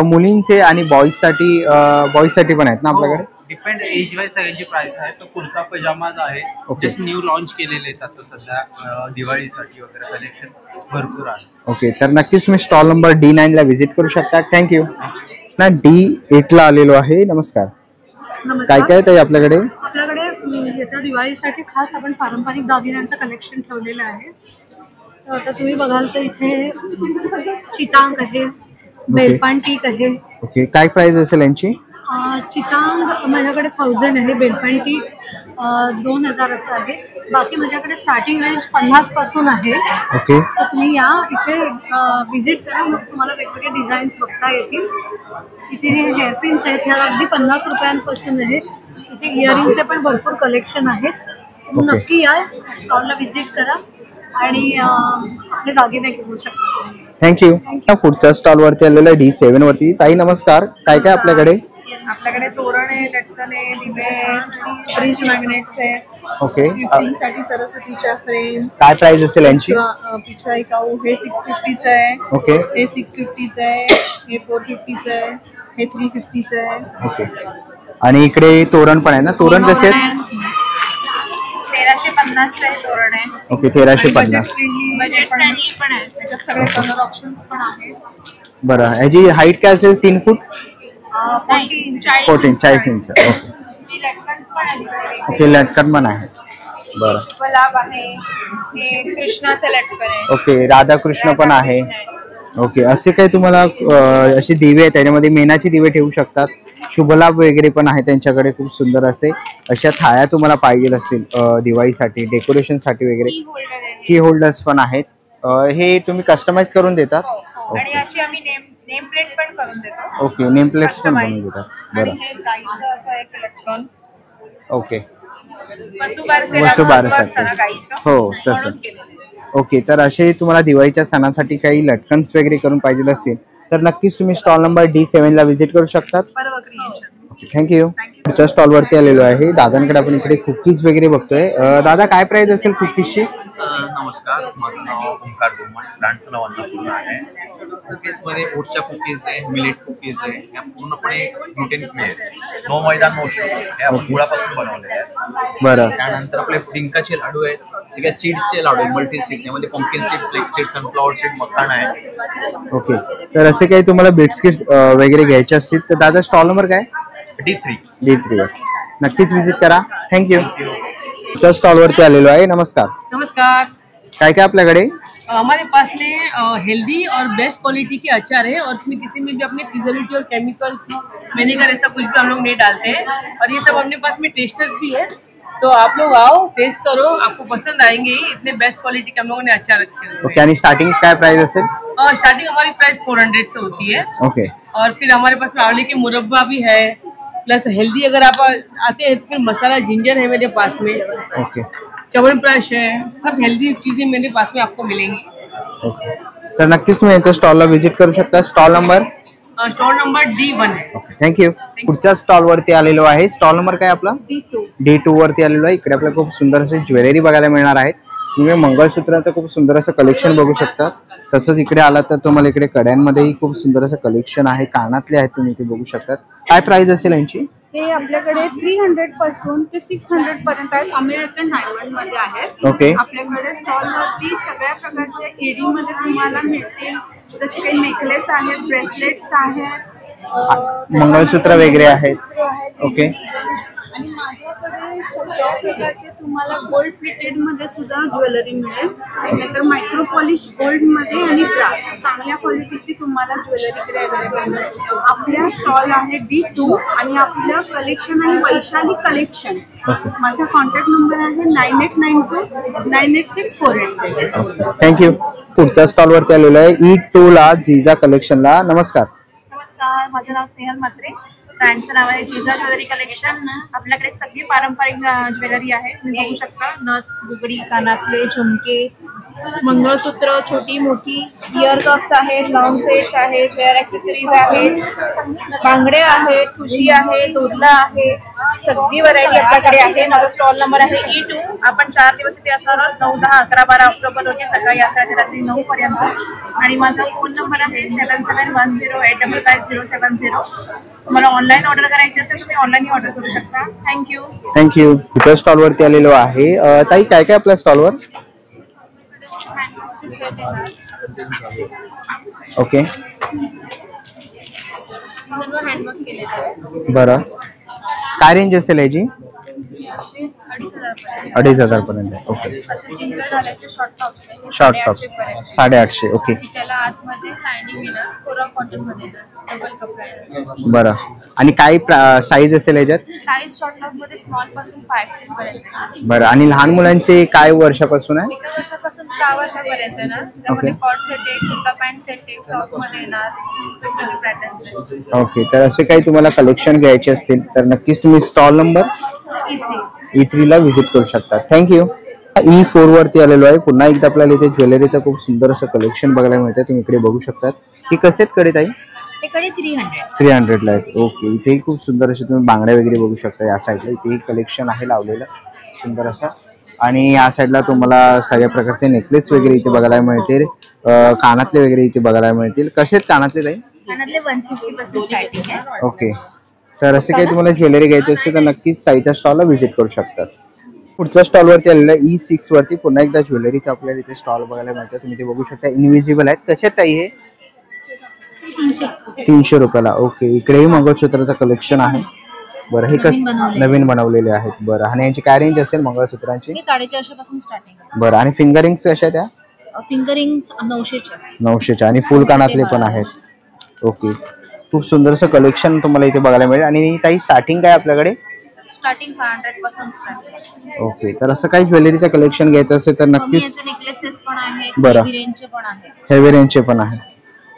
मुलींचे आणि बॉईजसाठी पण आहेत ना आपल्याकडे? डिपेंड एज वाईज सगळ्यांची प्राइस आहे. तो कुर्ता पजामाज आहे, जस्ट न्यू लॉन्च केलेले आहेत आता सध्या दिवाळीसाठी वगैरे कलेक्शन भरपूर आहे. ओके, तर नक्कीच तुम्ही स्टॉल नंबर D9 ला व्हिजिट करू शकता. थँक्यू. ना D8 ला आलेलो आहे. नमस्कार. काय काय आहे आपल्याकडे? आपल्याकडे येत्या दिवाळीसाठी खास आपण पारंपरिक दागिन्यांचं कलेक्शन ठेवलेलं आहे. तर आता तुम्ही बघाल तर इथे चितांग आहे, बेलपांटीक आहे. ओके, काय प्राइस असेल यांची? चितांग माझ्याकडे 1000 आहे, बेलपांटीक 2000चं आहे. बाकी माझ्याकडे स्टार्टिंग रेंज 50 पासून आहे. ओके, सो तुम्ही या इथे विजिट करा, मग तुम्हाला वेगवेगळे डिझाईन्स बघता येतील. इथे हेअरपिन्स आहेत, ह्या अगदी 50 रुपयांपासून आहेत. इथे इयरिंगचे पण भरपूर कलेक्शन आहेत. नक्की या, स्टॉलला व्हिजिट करा आणि आपले दागिने घेऊ शकता. थँक्यू. पुढच्या स्टॉल वरती आलेलं आहे D7 वरती. ताई नमस्कार. काय काय आपल्याकडे? आपल्याकडे तोरण आहे, लटकन आहे, दिवे, फ्रीज मॅग्नेट्स आहेत. ओके, गिफ्टिंगसाठी सरस्वतीच्या फ्रेम. काय प्राइस असेल यांची? पिछवाई काऊ हे 650चं आहे. ओके, हे 650चं आहे, हे 450चं आहे, हे 350चं आहे. ओके. आणि इकडे तोरण पण आहे ना? तोरण कसे आहेत? 1350चं आहे तोरण आहे. ओके, 1350. बजेट फ्रेंडली पण आहे, त्याच्यात सगळे कलर ऑप्शन्स पण आहेत. बरं, ह्याची हाईट काय असेल? 3 फूट? 14 40 इंच. ओके, ओके, लटकन पण आहे. बरं, गुलाब आहे, हे कृष्णाचं लटकन आहे. ओके, राधाकृष्ण पण आहे. ओके, असे काही तुम्हाला असे दिवे आहेत, त्याच्यामध्ये मेणाचे दिवे ठेवू शकतात. शुभलाभ वगैरे पण आहे त्यांच्याकडे. खूप सुंदर असे अशा थाळ्या तुम्हाला पाहिजे असतील दिवाळीसाठी, डेकोरेशनसाठी वगैरे. की होल्डर्स पण आहेत. हे तुम्ही कस्टमाइज करून देतात? आणि अशी आम्ही नेम प्लेट पण करून देतो. ओके, नेम प्लेट्स पण बनवून देतात. बरं, हे गाईचं असं एक लटकन. ओके, वसुबारसेला गाईचं. हो, तसं. ओके, तर असे तुम्हाला दिवाळीच्या सणासाठी काही लटकन्स वगैरे करून पाहिजे असतील तर नक्कीच तुम्ही स्टॉल नंबर D7 ला व्हिजिट करू शकतात. Okay, thank you. पुढच्या स्टॉल वरती आलेलो आहे. दादांकडे आपण इकडे कुकीज वगैरे बघतोय. दादा काय प्राइस असेल कुकीजची? नमस्कार, माझं नाव ओंकार गोमण, ब्रँडचं नाव अन्नपूर्णा आहे. कुकीजमध्ये ओटच्या कुकीज आहे, मिलेट कुकीज आहे, या पूर्णपणे ग्लुटेन फ्री आहे. नो मैदा नो शुगर, हे आपण गुळापासून बनवलेले आहेत. बरं, त्यानंतर आपले डिंकाचे लाडू आहेत, सगळ्या सीड्सचे लाडू आहेत, मल्टी सीड. त्यामध्ये pumpkin seed, flax seed, sunflower seed, makhana आहे. ओके, तर असे काही तुम्हाला बिस्किट्स वगैरे घ्यायचे असतील तर दादा स्टॉल नंबर काय? D3 वर नक्कीच विजिट करा. थँक्यू. पुढच्या स्टॉल वरती आलेलो आहे. नमस्कार. नमस्कार. काय काय आपल्याकडे? हमारे पास में हेल्दी और बेस्ट क्वालिटी के अचार है और इसमें किसी में भी अपने प्रिजर्वेटिव और केमिकल्स विनेगर ऐसा कुछ भी हम लोग नहीं डालते हैं. और ये सब अपने पास में टेस्टर्स भी है, तो आप लोग आओ, टेस्ट करो, आपको पसंद आएंगे. इतने बेस्ट क्वालिटी के हम लोगों ने अचार रखे हैं. ओके, आणि स्टार्टिंग काय प्राइस असेल? स्टार्टिंग हमारी प्राइस 400 से होती है. ओके, और फिर हमारे पास में आंवले के मुरब्बा भी है, प्लस हेल्दी अगर आप आते हैं तो फिर मसाला जिंजर है मेरे पास में. ओके, च्यवनप्राश है, सब हेल्दी चीजें मेरे पास में आपको मिलेंगी. ओके, तर नक्कीच तुम्ही याच्या स्टॉलला व्हिजिट करू शकता. स्टॉल नंबर D1 आहे. Okay, thank you. पुढच्या स्टॉल वरती आलेलो आहे. स्टॉल नंबर काय आपला? D2 वरती आलेलो आहे. इकडे आपल्याला खूप सुंदर असे ज्वेलरी बघायला मिळणार आहेत. तुम्ही मंगळसूत्रांचं खूप सुंदर असं कलेक्शन बघू शकता. तसंच इकडे आलात तर तुम्हाला इकडे कड्यांमध्येही खूप सुंदर असं कलेक्शन आहे. कानातले आहेत, तुम्ही ते बघू शकतात. काय प्राइस असेल यांची? हे आपल्याकडे 300 पासून ते 600 पर्यंत आहेत. अमेरिकन डायमंड मध्ये आहेत. ओके, आपल्याकडे स्टॉल वरती सगळ्या प्रकारच्या एडी मध्ये तुम्हाला मिळतील. जसे काही नेकलेस आहेत, ब्रेसलेट्स आहेत, मंगळसूत्र वगैरे आहेत. ओके, आणि माझ्याकडे सगळ्या प्रकारचे तुम्हाला गोल्ड प्लेटेड मध्ये सुद्धा ज्वेलरी मिळेल. नाहीतर मायक्रो पॉलिश गोल्ड मध्ये आणि ग्लास चांगल्या क्वालिटीची तुम्हाला ज्वेलरी इकडे अवेलेबल मिळेल. आपल्या स्टॉल आहे D2 आणि आपलं कलेक्शन आहे वैशाली कलेक्शन. माझा कॉन्टॅक्ट नंबर आहे 9892 986486. थँक्यू. पुढच्या स्टॉल वरती आलेलो आहे E2 ला, जिजा कलेक्शनला. नमस्कार. नमस्कार, माझं नाव स्नेहल म्हात्रे, ब्रँडचं नाव आहे जिजा ज्वेलरी कलेक्शन. आपल्याकडे सगळी पारंपरिक ज्वेलरी आहे. तुम्ही बघू शकता, नथ, बुगडी, कानातले, झुमके, मंगळसूत्र छोटी मोठी इयर कप्स आहेत, लॉंग सेट्स आहेत, हेअर ॲक्सेसरीज आहेत, बांगड्या आहेत, ठुशी आहे, दोरला आहे, सगळी व्हरायटी आपल्याकडे आहे. माझा स्टॉल नंबर आहे E2. आपण 4 दिवस इथे असणार आहोत, 9, 10, 11, 12 ऑक्टोबर रोजी सकाळी 11 ते रात्री 9 पर्यंत. आणि माझा फोन नंबर आहे 7710855070. तुम्हाला ऑनलाईन ऑर्डर करायची असेल तुम्ही ऑनलाईन ऑर्डर करू शकता. थँक्यू. थँक्यू. इथं स्टॉलवरती आलेलो आहे. ताई काय काय आपल्या स्टॉलवर? ओके बरं, काय रेंज असेल याची? 2,500 पर्यंत. Okay, short top 850. ओके बरं. आणि काय साईज असेल याच्यात? साईज शॉर्ट टॉप मध्ये स्मॉल पासून 5 पर्यंत. बरं. आणि लहान मुलांचे काय वर्षापासून आहे? 1 वर्षापासून 10 वर्षापर्यंत ना. त्यामध्ये कॉट सेट आहे, कुर्ता पॅन्ट सेट आहे, फ्रॉक मध्ये येणार वेगवेगळे पॅटर्न्स आहेत. ओके, तर असे काही तुम्हाला कलेक्शन घ्यायचे असतील तर नक्कीच तुम्ही स्टॉल नंबर E3 ला व्हिजिट करू शकता. थँक्यू. E4 वरती आलेलो आहे. पुन्हा एकदा आपल्याला इथे ज्वेलरीचं खूप सुंदर असं कलेक्शन बघायला मिळतं. तुम्ही इकडे बघू शकतात. ही कसे आहेत कडे ताई? हे कडे 300 ला आहेत. ओके, इथेही खूप सुंदर असे तुम्ही बांगड्या वगैरे बघू शकता. या साईडला इथेही कलेक्शन आहे लावलेलं सुंदर असं. आणि या साईडला तुम्हाला सगळ्या प्रकारचे नेकलेस वगैरे इथे बघायला मिळतील. कानातले वगैरे इथे बघायला मिळतील. कसे आहेत कानातले ताई? कानातले 150 पासून स्टार्टिंग आहे. ओके, तर असे काही तुम्हाला ज्वेलरी घ्यायची असते तर नक्कीच ताईच्या स्टॉलला व्हिजिट करू शकतात. पुढच्या स्टॉलवरती आलेलं E6 वरती पुन्हा एकदा ज्वेलरीचा आपल्याला इथे स्टॉल बघायला मिळतं. तुम्ही ते बघू शकता. इनविजिबल आहेत. कसे आहेत ताई हे? 300 रुपयाला. ओके, इकडेही मंगळसूत्राचं कलेक्शन आहे. बरं, हे नवीन बनवलेले आहेत. बरं, आणि यांची काय रेंज असेल मंगळसूत्रांची? 450 पासून स्टार्टिंग आहे. बरं, आणि फिंगरिंग्स कशा त्या? फिंगरिंग्स 900 आणि फुल कानातले पण आहेत. ओके, खूप सुंदरसं कलेक्शन तुम्हाला इथे बघायला मिळेल. आणि ताई स्टार्टिंग काय आपल्याकडे? स्टार्टिंग 500 पासून स्टार्टिंग. ओके, तर असं काही ज्वेलरीचं कलेक्शन घ्यायचं असेल तर नक्कीच. नेकलेसेस पण आहेत, बरं, हेवी रेंजचे पण आहेत. हेवी रेंजचे पण आहेत.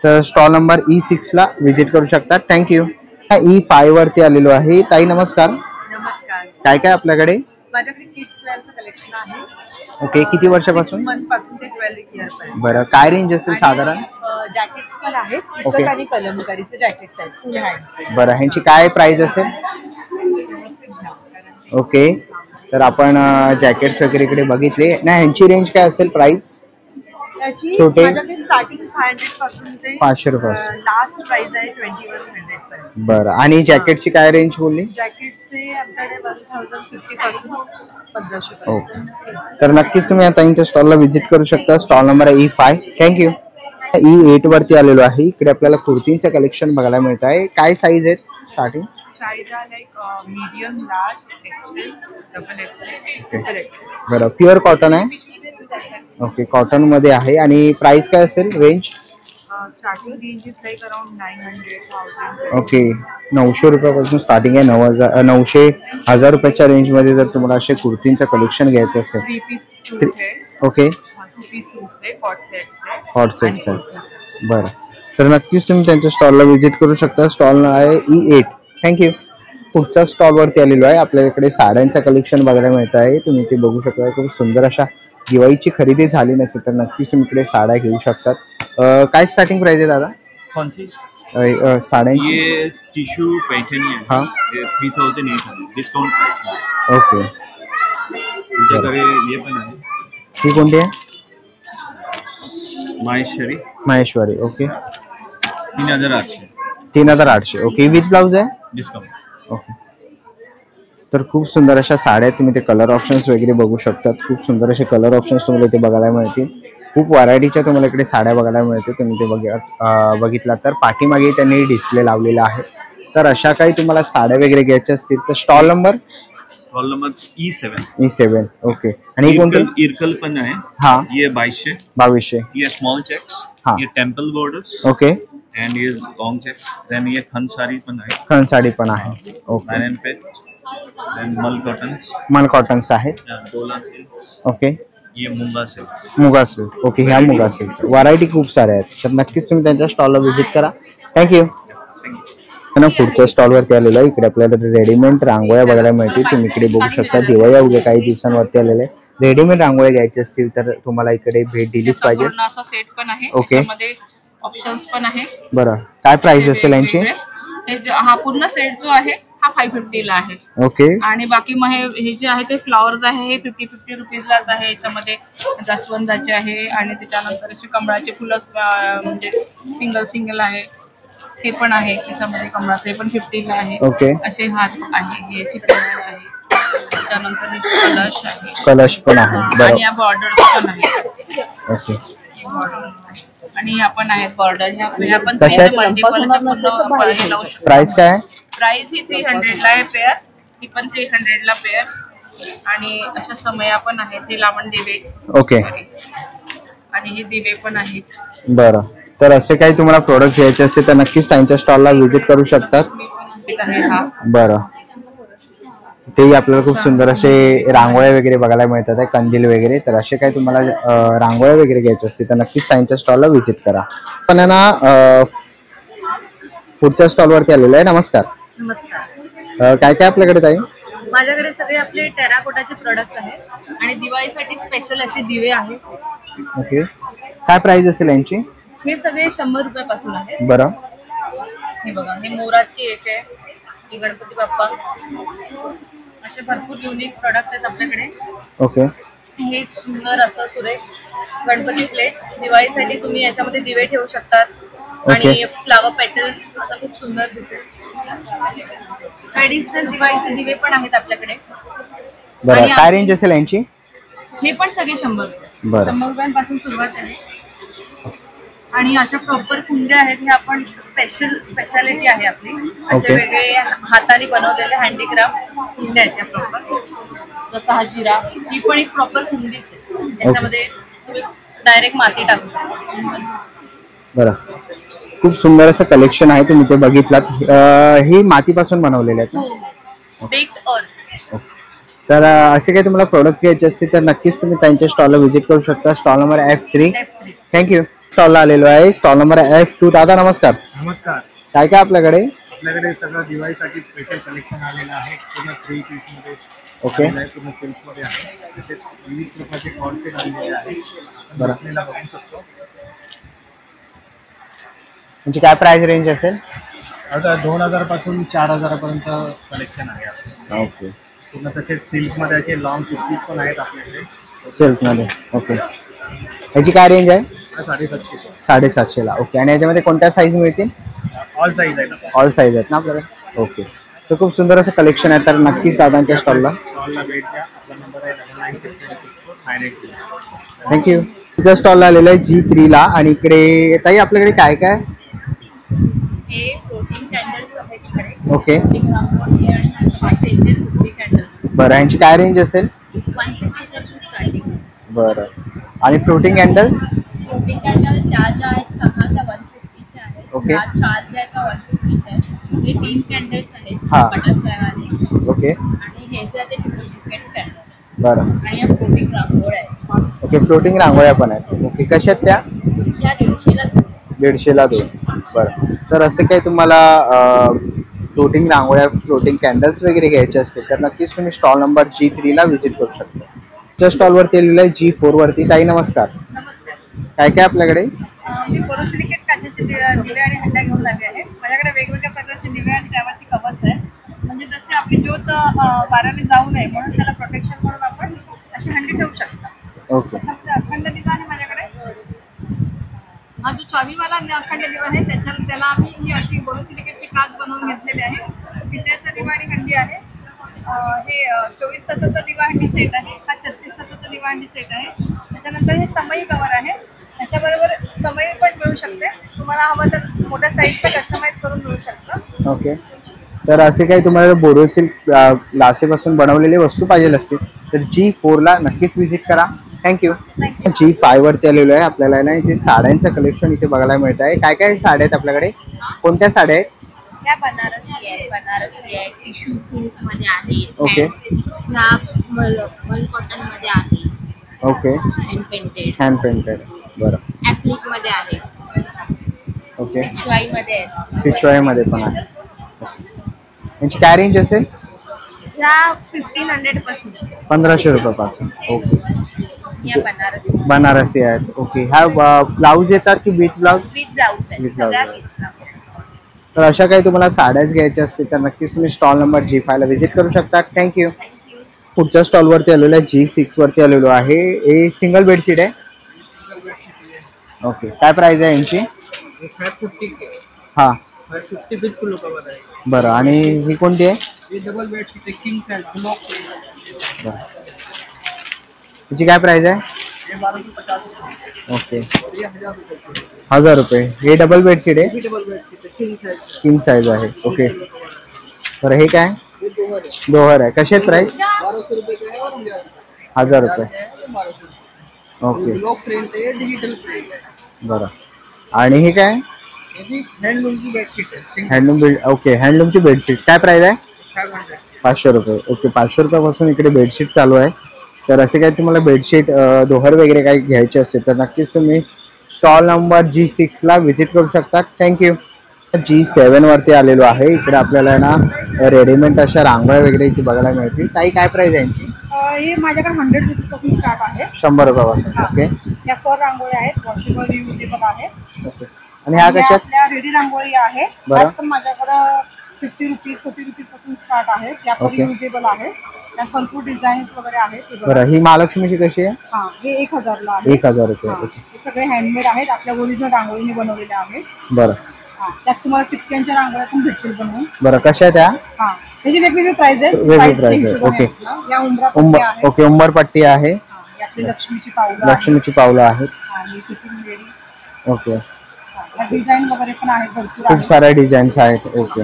तर स्टॉल नंबर E6 ला व्हिजिट करू शकता. थँक्यू. E5 वरती आलेलो आहे. ताई नमस्कार. नमस्कार. काय काय आपल्याकडे? माझ्याकडे किड्स वेअरचं कलेक्शन आहे. ओके, किती वर्षापासून? 6 मंथ पासून ते 12 इयर पर्यंत. बरं, काय रेंज असेल साधारण? जॅकेट्स पण आहेत. ओके. इकत आणि कलमकारीचे जॅकेट्स आहेत फुल हँडचे. बरं, ह्यांची काय प्राइस असेल? ओके, तर आपण जॅकेट्स वगैरे इकडे बघितले ना. ह्यांची रेंज काय असेल प्राइस? छोटे माझ्याकडे स्टार्टिंग 500 पासून ते 500 रुपये. लास्ट प्राइस आहे 2100 पर्यंत. बरं, आणि जॅकेटची काय रेंज बोलली? जॅकेट्सचे आमच्याकडे 1050 पासून 1500. ओके, तर नक्कीच तुम्ही आता ताईंच्या स्टॉलला व्हिजिट करू शकता. स्टॉल नंबर आहे E5. थँक्यू. E8 वरती आलेलो आहे. इकडे आपल्याला कुर्तींचं कलेक्शन बघायला मिळत आहे. काय साईज आहेत स्टार्टिंग? साईज आहे like medium, large, XL, double XL. बरं, प्युअर कॉटन आहे. ओके, कॉटन मध्ये आहे. आणि प्राइस काय असेल range? Starting range is like around 900,000. Okay, 900 रुपयापासून स्टार्टिंग आहे. 900-1000 रुपयाच्या रेंजमध्ये जर तुम्हाला असे कुर्तींचं कलेक्शन घ्यायचं असेल. 3 पीस सूट आहे. ओके, 2 पीस सूट आहे, कॉट सेट्स आहे. हॉट सेट्स आहे. बरं, तर नक्कीच तुम्ही त्यांच्या स्टॉलला व्हिजिट करू शकता. स्टॉल आहे E8. थँक्यू. पुढच्या स्टॉलवरती आलेलो आहे. आपल्याकडे साड्यांचं कलेक्शन बघायला मिळत आहे. तुम्ही ते बघू शकता. खूप सुंदर अशा दिवाळीची खरेदी झाली नसेल तर नक्कीच तुम्ही इकडे साड्या घेऊ शकतात. काय स्टार्टिंग प्राइस आहे दादा कौन सी साड्यांची? ये टिश्यू पैठणी है. हाँ, 3800 डिस्काउंट प्राइस में. ओके, तुमच्याकडे ये पण आहे. ही कोणती आहे? Maheshwari. Okay, 3800. 3800. Okay, with blouse आहे? डिस्काउंट. ओके, तर खूप सुंदर अशा साड्या. तुम्ही ते कलर ऑप्शन्स वगैरे बघू शकतात. खूप सुंदर असे कलर ऑप्शन्स तुम्हाला इथे बघायला मिळतील. खूप व्हरायटीच्या तुम्हाला इकडे साड्या बघायला मिळतील. तुम्ही ते बघितला तर पाठीमागे त्यांनी डिस्प्ले लावलेला आहे. तर अशा काही तुम्हाला साड्या वगैरे घ्यायच्या असतील तर स्टॉल नंबर E7. ओके, आणि कोणते? इरकल पण आहे. हाँ, ये 2200. ये स्मॉल चेक्स. हाँ, ये टेम्पल बॉर्डर्स. ओके, एंड ये लॉन्ग चेक्स. देन ये खन साड़ी पण आहे. खन साडी पण आहे. ओके, आयरन पे. Then mul cottons. Mul cottons आहेत. डोला सिल्क. ओके, ये मुंगा सिल्क. मुगा सिल्क. ओके, ह्या मुगा सिल्क व्हरायटी खूप साऱ्या आहेत. तर नक्कीच तुम्ही त्यांच्या स्टॉलला व्हिजिट करा. थँक्यू. पुढच्या स्टॉलवरती आलेलं आहे. इकडे आपल्याला रेडीमेड रांगोळ्या बघायला मिळतील. तुम्ही इकडे बघू शकता. दिवाळी अवघ्या काही दिवसांवरती आलेले आहे. रेडीमेड रांगोळ्या घ्यायच्या असतील तर तुम्हाला इकडे भेट दिलीच पाहिजे. पूर्ण असा सेट पण आहे. ओके. त्यामध्ये ऑप्शन्स पण आहे. बरं, काय प्राइस असेल यांची? हा पूर्ण सेट जो आहे हा 550 ला आहे. ओके. आणि बाकी मग हे जे आहे ते फ्लॉवर्स आहे हे 50 रुपीजलाच आहे. याच्यामध्ये जास्वंदाचे आहे आणि त्याच्यानंतर असे कमळाचे फुलं म्हणजे सिंगल आहे ते पण आहे. त्याच्यामध्ये कमळाचे पण 50 ला आहे. ओके. असे हात आहे, याची कलर आहे, त्याच्यानंतर कलश आहे, कलश पण आहे. आणि या बॉर्डर्स पण आहेत. ओके. आणि ह्या पण आहेत बॉर्डर. ह्या पण कशा आहेत? मल्टिपल प्राइस काय आहे? प्राइस ही 300 ला आहे पेअर. ही पण 300 ला पेअर. आणि अशा समया पण आहेत. हे लावण दिवे. ओके. आणि हे दिवे पण आहेत. बरं, तर असे काही तुम्हाला प्रोडक्ट घ्यायचे असतील तर नक्कीच त्यांच्या स्टॉलला व्हिजिट करू शकतात. बरं, तेही आपल्याला खूप सुंदर असे रांगोळ्या वगैरे बघायला मिळतात आहे, कंदील वगैरे. तर असे काही तुम्हाला रांगोळ्या वगैरे घ्यायचे असतील तर नक्कीच त्यांच्या स्टॉलला व्हिजिट करा. पण आहे ना पुढच्या स्टॉलवरती आलेलो आहे. नमस्कार. नमस्कार. काय काय आपल्याकडे ताई? माझ्याकडे सगळे आपले टेराकोटाचे प्रोडक्ट्स आहेत आणि दिवाळीसाठी स्पेशल असे दिवे आहेत. ओके. काय प्राइस असेल यांची? हे सगळे 100 रुपयापासून आहेत. बरं. हे बघा, हे मोराची एक आहे, ही गणपती बाप्पा. असे भरपूर युनिक प्रोडक्ट आहेत आपल्याकडे. ओके. हे एक सुंदर असं सुरेख गणपती प्लेट. दिवाळीसाठी तुम्ही याच्यामध्ये दिवे ठेवू शकतात. आणि फ्लावर पेटल्स असं खूप सुंदर दिसेल. ट्रेडिशनल दिवाळीचे दिवे पण आहेत आपल्याकडे. बरं, काय रेंज असेल यांची? हे पण सगळे 100 बरं. 100 रुपयांपासून सुरुवात आहे. आणि अशा प्रॉपर कुंड्या आहेत. हे आपण स्पेशालिटी आहे आपली. असे वेगळे हाताने बनवलेले हँडीक्राफ्ट कुंड्या आहेत त्या प्रॉपर. जसा हा जिरा, ही पण एक प्रॉपर कुंडीच आहे. याच्यामध्ये तुम्ही डायरेक्ट माती टाकू शकता. बरं, खूप सुंदर असं कलेक्शन आहे. तुम्ही ते बघितलात. ही मातीपासून बनवलेले आहेत. बेक्ड अर्थ. तर असे काही तुम्हाला प्रोडक्ट्स घ्यायचे असतील तर नक्कीच तुम्ही त्यांच्या स्टॉलला व्हिजिट करू शकता. Stall number F3. थँक्यू. स्टॉलला आलेलो आहे. Stall number F2. दादा नमस्कार. नमस्कार. काय काय आपल्याकडे? आपल्याकडे सगळं दिवाळीसाठी स्पेशल कलेक्शन आलेलं आहे. पूर्ण 3 पीस मध्ये. ओके. पूर्ण सिल्क मध्ये आहे. तसेच विविध प्रकारचे कॉन्सेप्ट आलेले आहेत. बरं. आपल्याला बघू शकतो. म्हणजे काय प्राइस रेंज असेल? आता 2000 पासून 4000 पर्यंत कलेक्शन आहे आपलं. ओके. पूर्ण तसेच सिल्क मध्ये असे लॉंग कुर्तीज पण आहेत आपल्याकडे. सिल्क मध्ये. ओके. याची काय रेंज आहे? 750. 750 ला. ओके. आणि याच्यामध्ये कोणत्या साईज मिळतील? ऑल साईज आहेत. ऑल साईज आहेत ना आपल्याकडे. ओके. तर खूप सुंदर असं कलेक्शन आहे. तर नक्कीच दादांच्या स्टॉलला भेट द्या. आपला नंबर आहे 99666498. थँक्यू. तुझ्या स्टॉलला आलेलं आहे G3 ला. आणि इकडे ताई आपल्याकडे काय काय? हे फ्लोटिंग कॅन्डल्स आहेत इकडे. ओके. कॅन्डल्स. बरं, यांची काय रेंज असेल? 150 पासून स्टार्टिंग. बरं. आणि फ्लोटिंग कॅन्डल्स? फ्लोटिंग कॅन्डल त्या ज्या आहेत 6 त्या 150 च्या आहेत. ओके. 4 ज्या आहेत त्या 150 च्या आहेत. हे 3 कॅन्डल्स आहेत. हां. बटरफ्लाय वाले. ओके. आणि हे जे आहे ते डुप्लिकेट कॅन्डल्स. बरं. आणि या फ्लोटिंग रांगोळ्या आहेत. ओके. फ्लोटिंग रांगोळ्या पण आहेत. ओके. कशा आहेत त्या? या 150 ला 2. बरं. तर असे काही तुम्हाला फ्लोटिंग रांगोळ्या, फ्लोटिंग कॅन्डल्स वगैरे घ्यायचे असतील तर नक्कीच तुम्ही स्टॉल नंबर G3 ला व्हिजिट करू शकता. त्या स्टॉलवरती आलेलं आहे G4 वरती. ताई नमस्कार. नमस्कार. काय काय आपल्याकडे? मी बोरोसिलिकेट काचेचे दिवे आणि हंड्या घेऊन आले आहे. माझ्याकडे वेगवेगळ्या प्रकारचे दिवे आणि त्यावरची कवच आहे. म्हणजे जसे आपली ज्योत वाऱ्याने जाऊ नये म्हणून त्याला प्रोटेक्शन म्हणून आपण अशी हंडी ठेवू शकता. ओके. त्याच्यामध्ये अखंड दिवा आहे माझ्याकडे. हा जो 24वाला अखंड दिवा आहे त्याला आम्ही ही अशी बोरोसिलिकेटची काच बनवून घेतलेली आहे. पितळेचा दिवा आणि हंडी आहे. हे 24 तासाचा दिवा हंडी सेट आहे. हा 36 तासाचा दिवा हंडी सेट आहे. त्याच्यानंतर हे समई कवर आहे. त्याच्याबरोबर समई पण मिळू शकते. तुम्हाला हवं तर मोठ्या साईजचा कस्टमाइज करून मिळू शकतं. ओके. तर असे काही तुम्हाला बोरोसिल्क लासेपासून बनवलेले वस्तू पाहिजे असतील तर G4 ला नक्कीच व्हिजिट करा. थँक्यू. G5 वरती आलेलो आहे. आपल्याला ना इथे साड्यांचं कलेक्शन इथे बघायला मिळत आहे. काय काय साड्या आहेत आपल्याकडे? कोणत्या साड्या आहेत? ह्या बनारसी आहे, टिश्यू सिल्क मध्ये आहे. ओके. ह्या मल कॉटन मध्ये आहे. ओके. Hand painted. बरं. ऍप्लिक मध्ये आहे. ओके. पिशवाई मध्ये आहे. पिशवाई मध्ये पण आहे. यांची काय रेंज असेल? ह्या 1500 पासून 1500 रुपयापासून. ओके. या बनारसी बनारसी आहेत. ओके. ह्या ब्लाऊज येतात की विथ ब्लाऊज? विथ ब्लाऊज आहे With blouse सगळ्या आहे. with blouse. तर अशा काही तुम्हाला साड्याच घ्यायच्या असतील तर नक्कीच तुम्ही स्टॉल नंबर G5 ला व्हिजिट करू शकता. थँक्यू. पुढच्या स्टॉलवरती आलेलो आहे G6 वरती आलेलो आहे. हे सिंगल बेडशीट आहे. ओके. काय प्राइस आहे यांची? 550 हां 550 विथ पिलो कवर आहे. बरं. आणि ही कोणती आहे? ये डबल बेडशीट आहे किंग साइज ब्लॉक. बरं. याची काय प्राइस आहे? ये 1250 रुपये. ओके. ये 1000 रुपये. 1000 रुपये. हे डबल बेडशीट आहे. ये डबल बेडशीट आहे किंग साइज. किंग साइज आहे. ओके. बरं. हे काय? ये दोहर आहे. दोहर आहे. कसे आहेत प्राइस? 1200 रुपये का है और 1000 रुपये. 1200. ओके. ब्लॉक प्रिंट है, डिजिटल प्रिंट है. बरं. आणि हे काय? ये भी हैंडलूम की बेडशीट है. Handloom bed. ओके. हँडलूमची बेडशीट काय प्राइस आहे? 500. 500 रुपये. ओके. 500 रुपयापासून इकडे बेडशीट चालू आहे. तर असे काही तुम्हाला बेडशीट दोहर वगैरे काही घ्यायचे असेल तर नक्कीच तुम्ही स्टॉल नंबर G6 ला व्हिजिट करू शकता. थँक्यू. G7 वरती आलेलो आहे. इकडे आपल्याला ना रेडीमेड अशा रांगोळ्या वगैरे इथे बघायला मिळतील. ताई काय प्राइस आहे यांची? हे माझ्याकडे 100 रुपीज पासून स्टार्ट आहे. 100 रुपयापासून. ओके. या 4 रांगोळी आहेत, वॉशेबल रियुजेबल आहेत. ओके. आणि ह्या कशात? आपल्या रेडी रांगोळी आहे. बरं. त्यात पण माझ्याकडं 50 रुपीज 40 रुपीज पासून स्टार्ट आहे. त्या पण ओके. रियुजेबल आहे. त्यात भरपूर डिझाईन्स वगैरे आहेत. हे बघा. बरं. ही महालक्ष्मीची कशी आहे? हा हे 1000 ला आहे. 1000 रुपये. हा. ओके. हे सगळे हँडमेड आहेत, आपल्या ओरिजिनल रांगोळीने बनवलेले आहेत. बरं. हा. त्यात तुम्हाला टिपक्यांच्या रांगोळ्या पण भेटतील बनवून. बरं. कशा आहेत त्या? हा त्याची वेगवेगळी प्राइस आहे. वेगवेगळी Size प्राइस आहे. हिशोबाने ओके. असणार. या उंबरा उंबर. पट्ट्या आहेत. ओके. उंबरपट्टी आहे. ही आपली लक्ष्मीची पावलं आहेत. लक्ष्मीची पावलं आहेत. आणि सिटिंग रेडी. ओके. डिझाईन वगैरे पण आहेत भरपूर खूप आहेत. साऱ्या डिझाईन्स आहेत. ओके.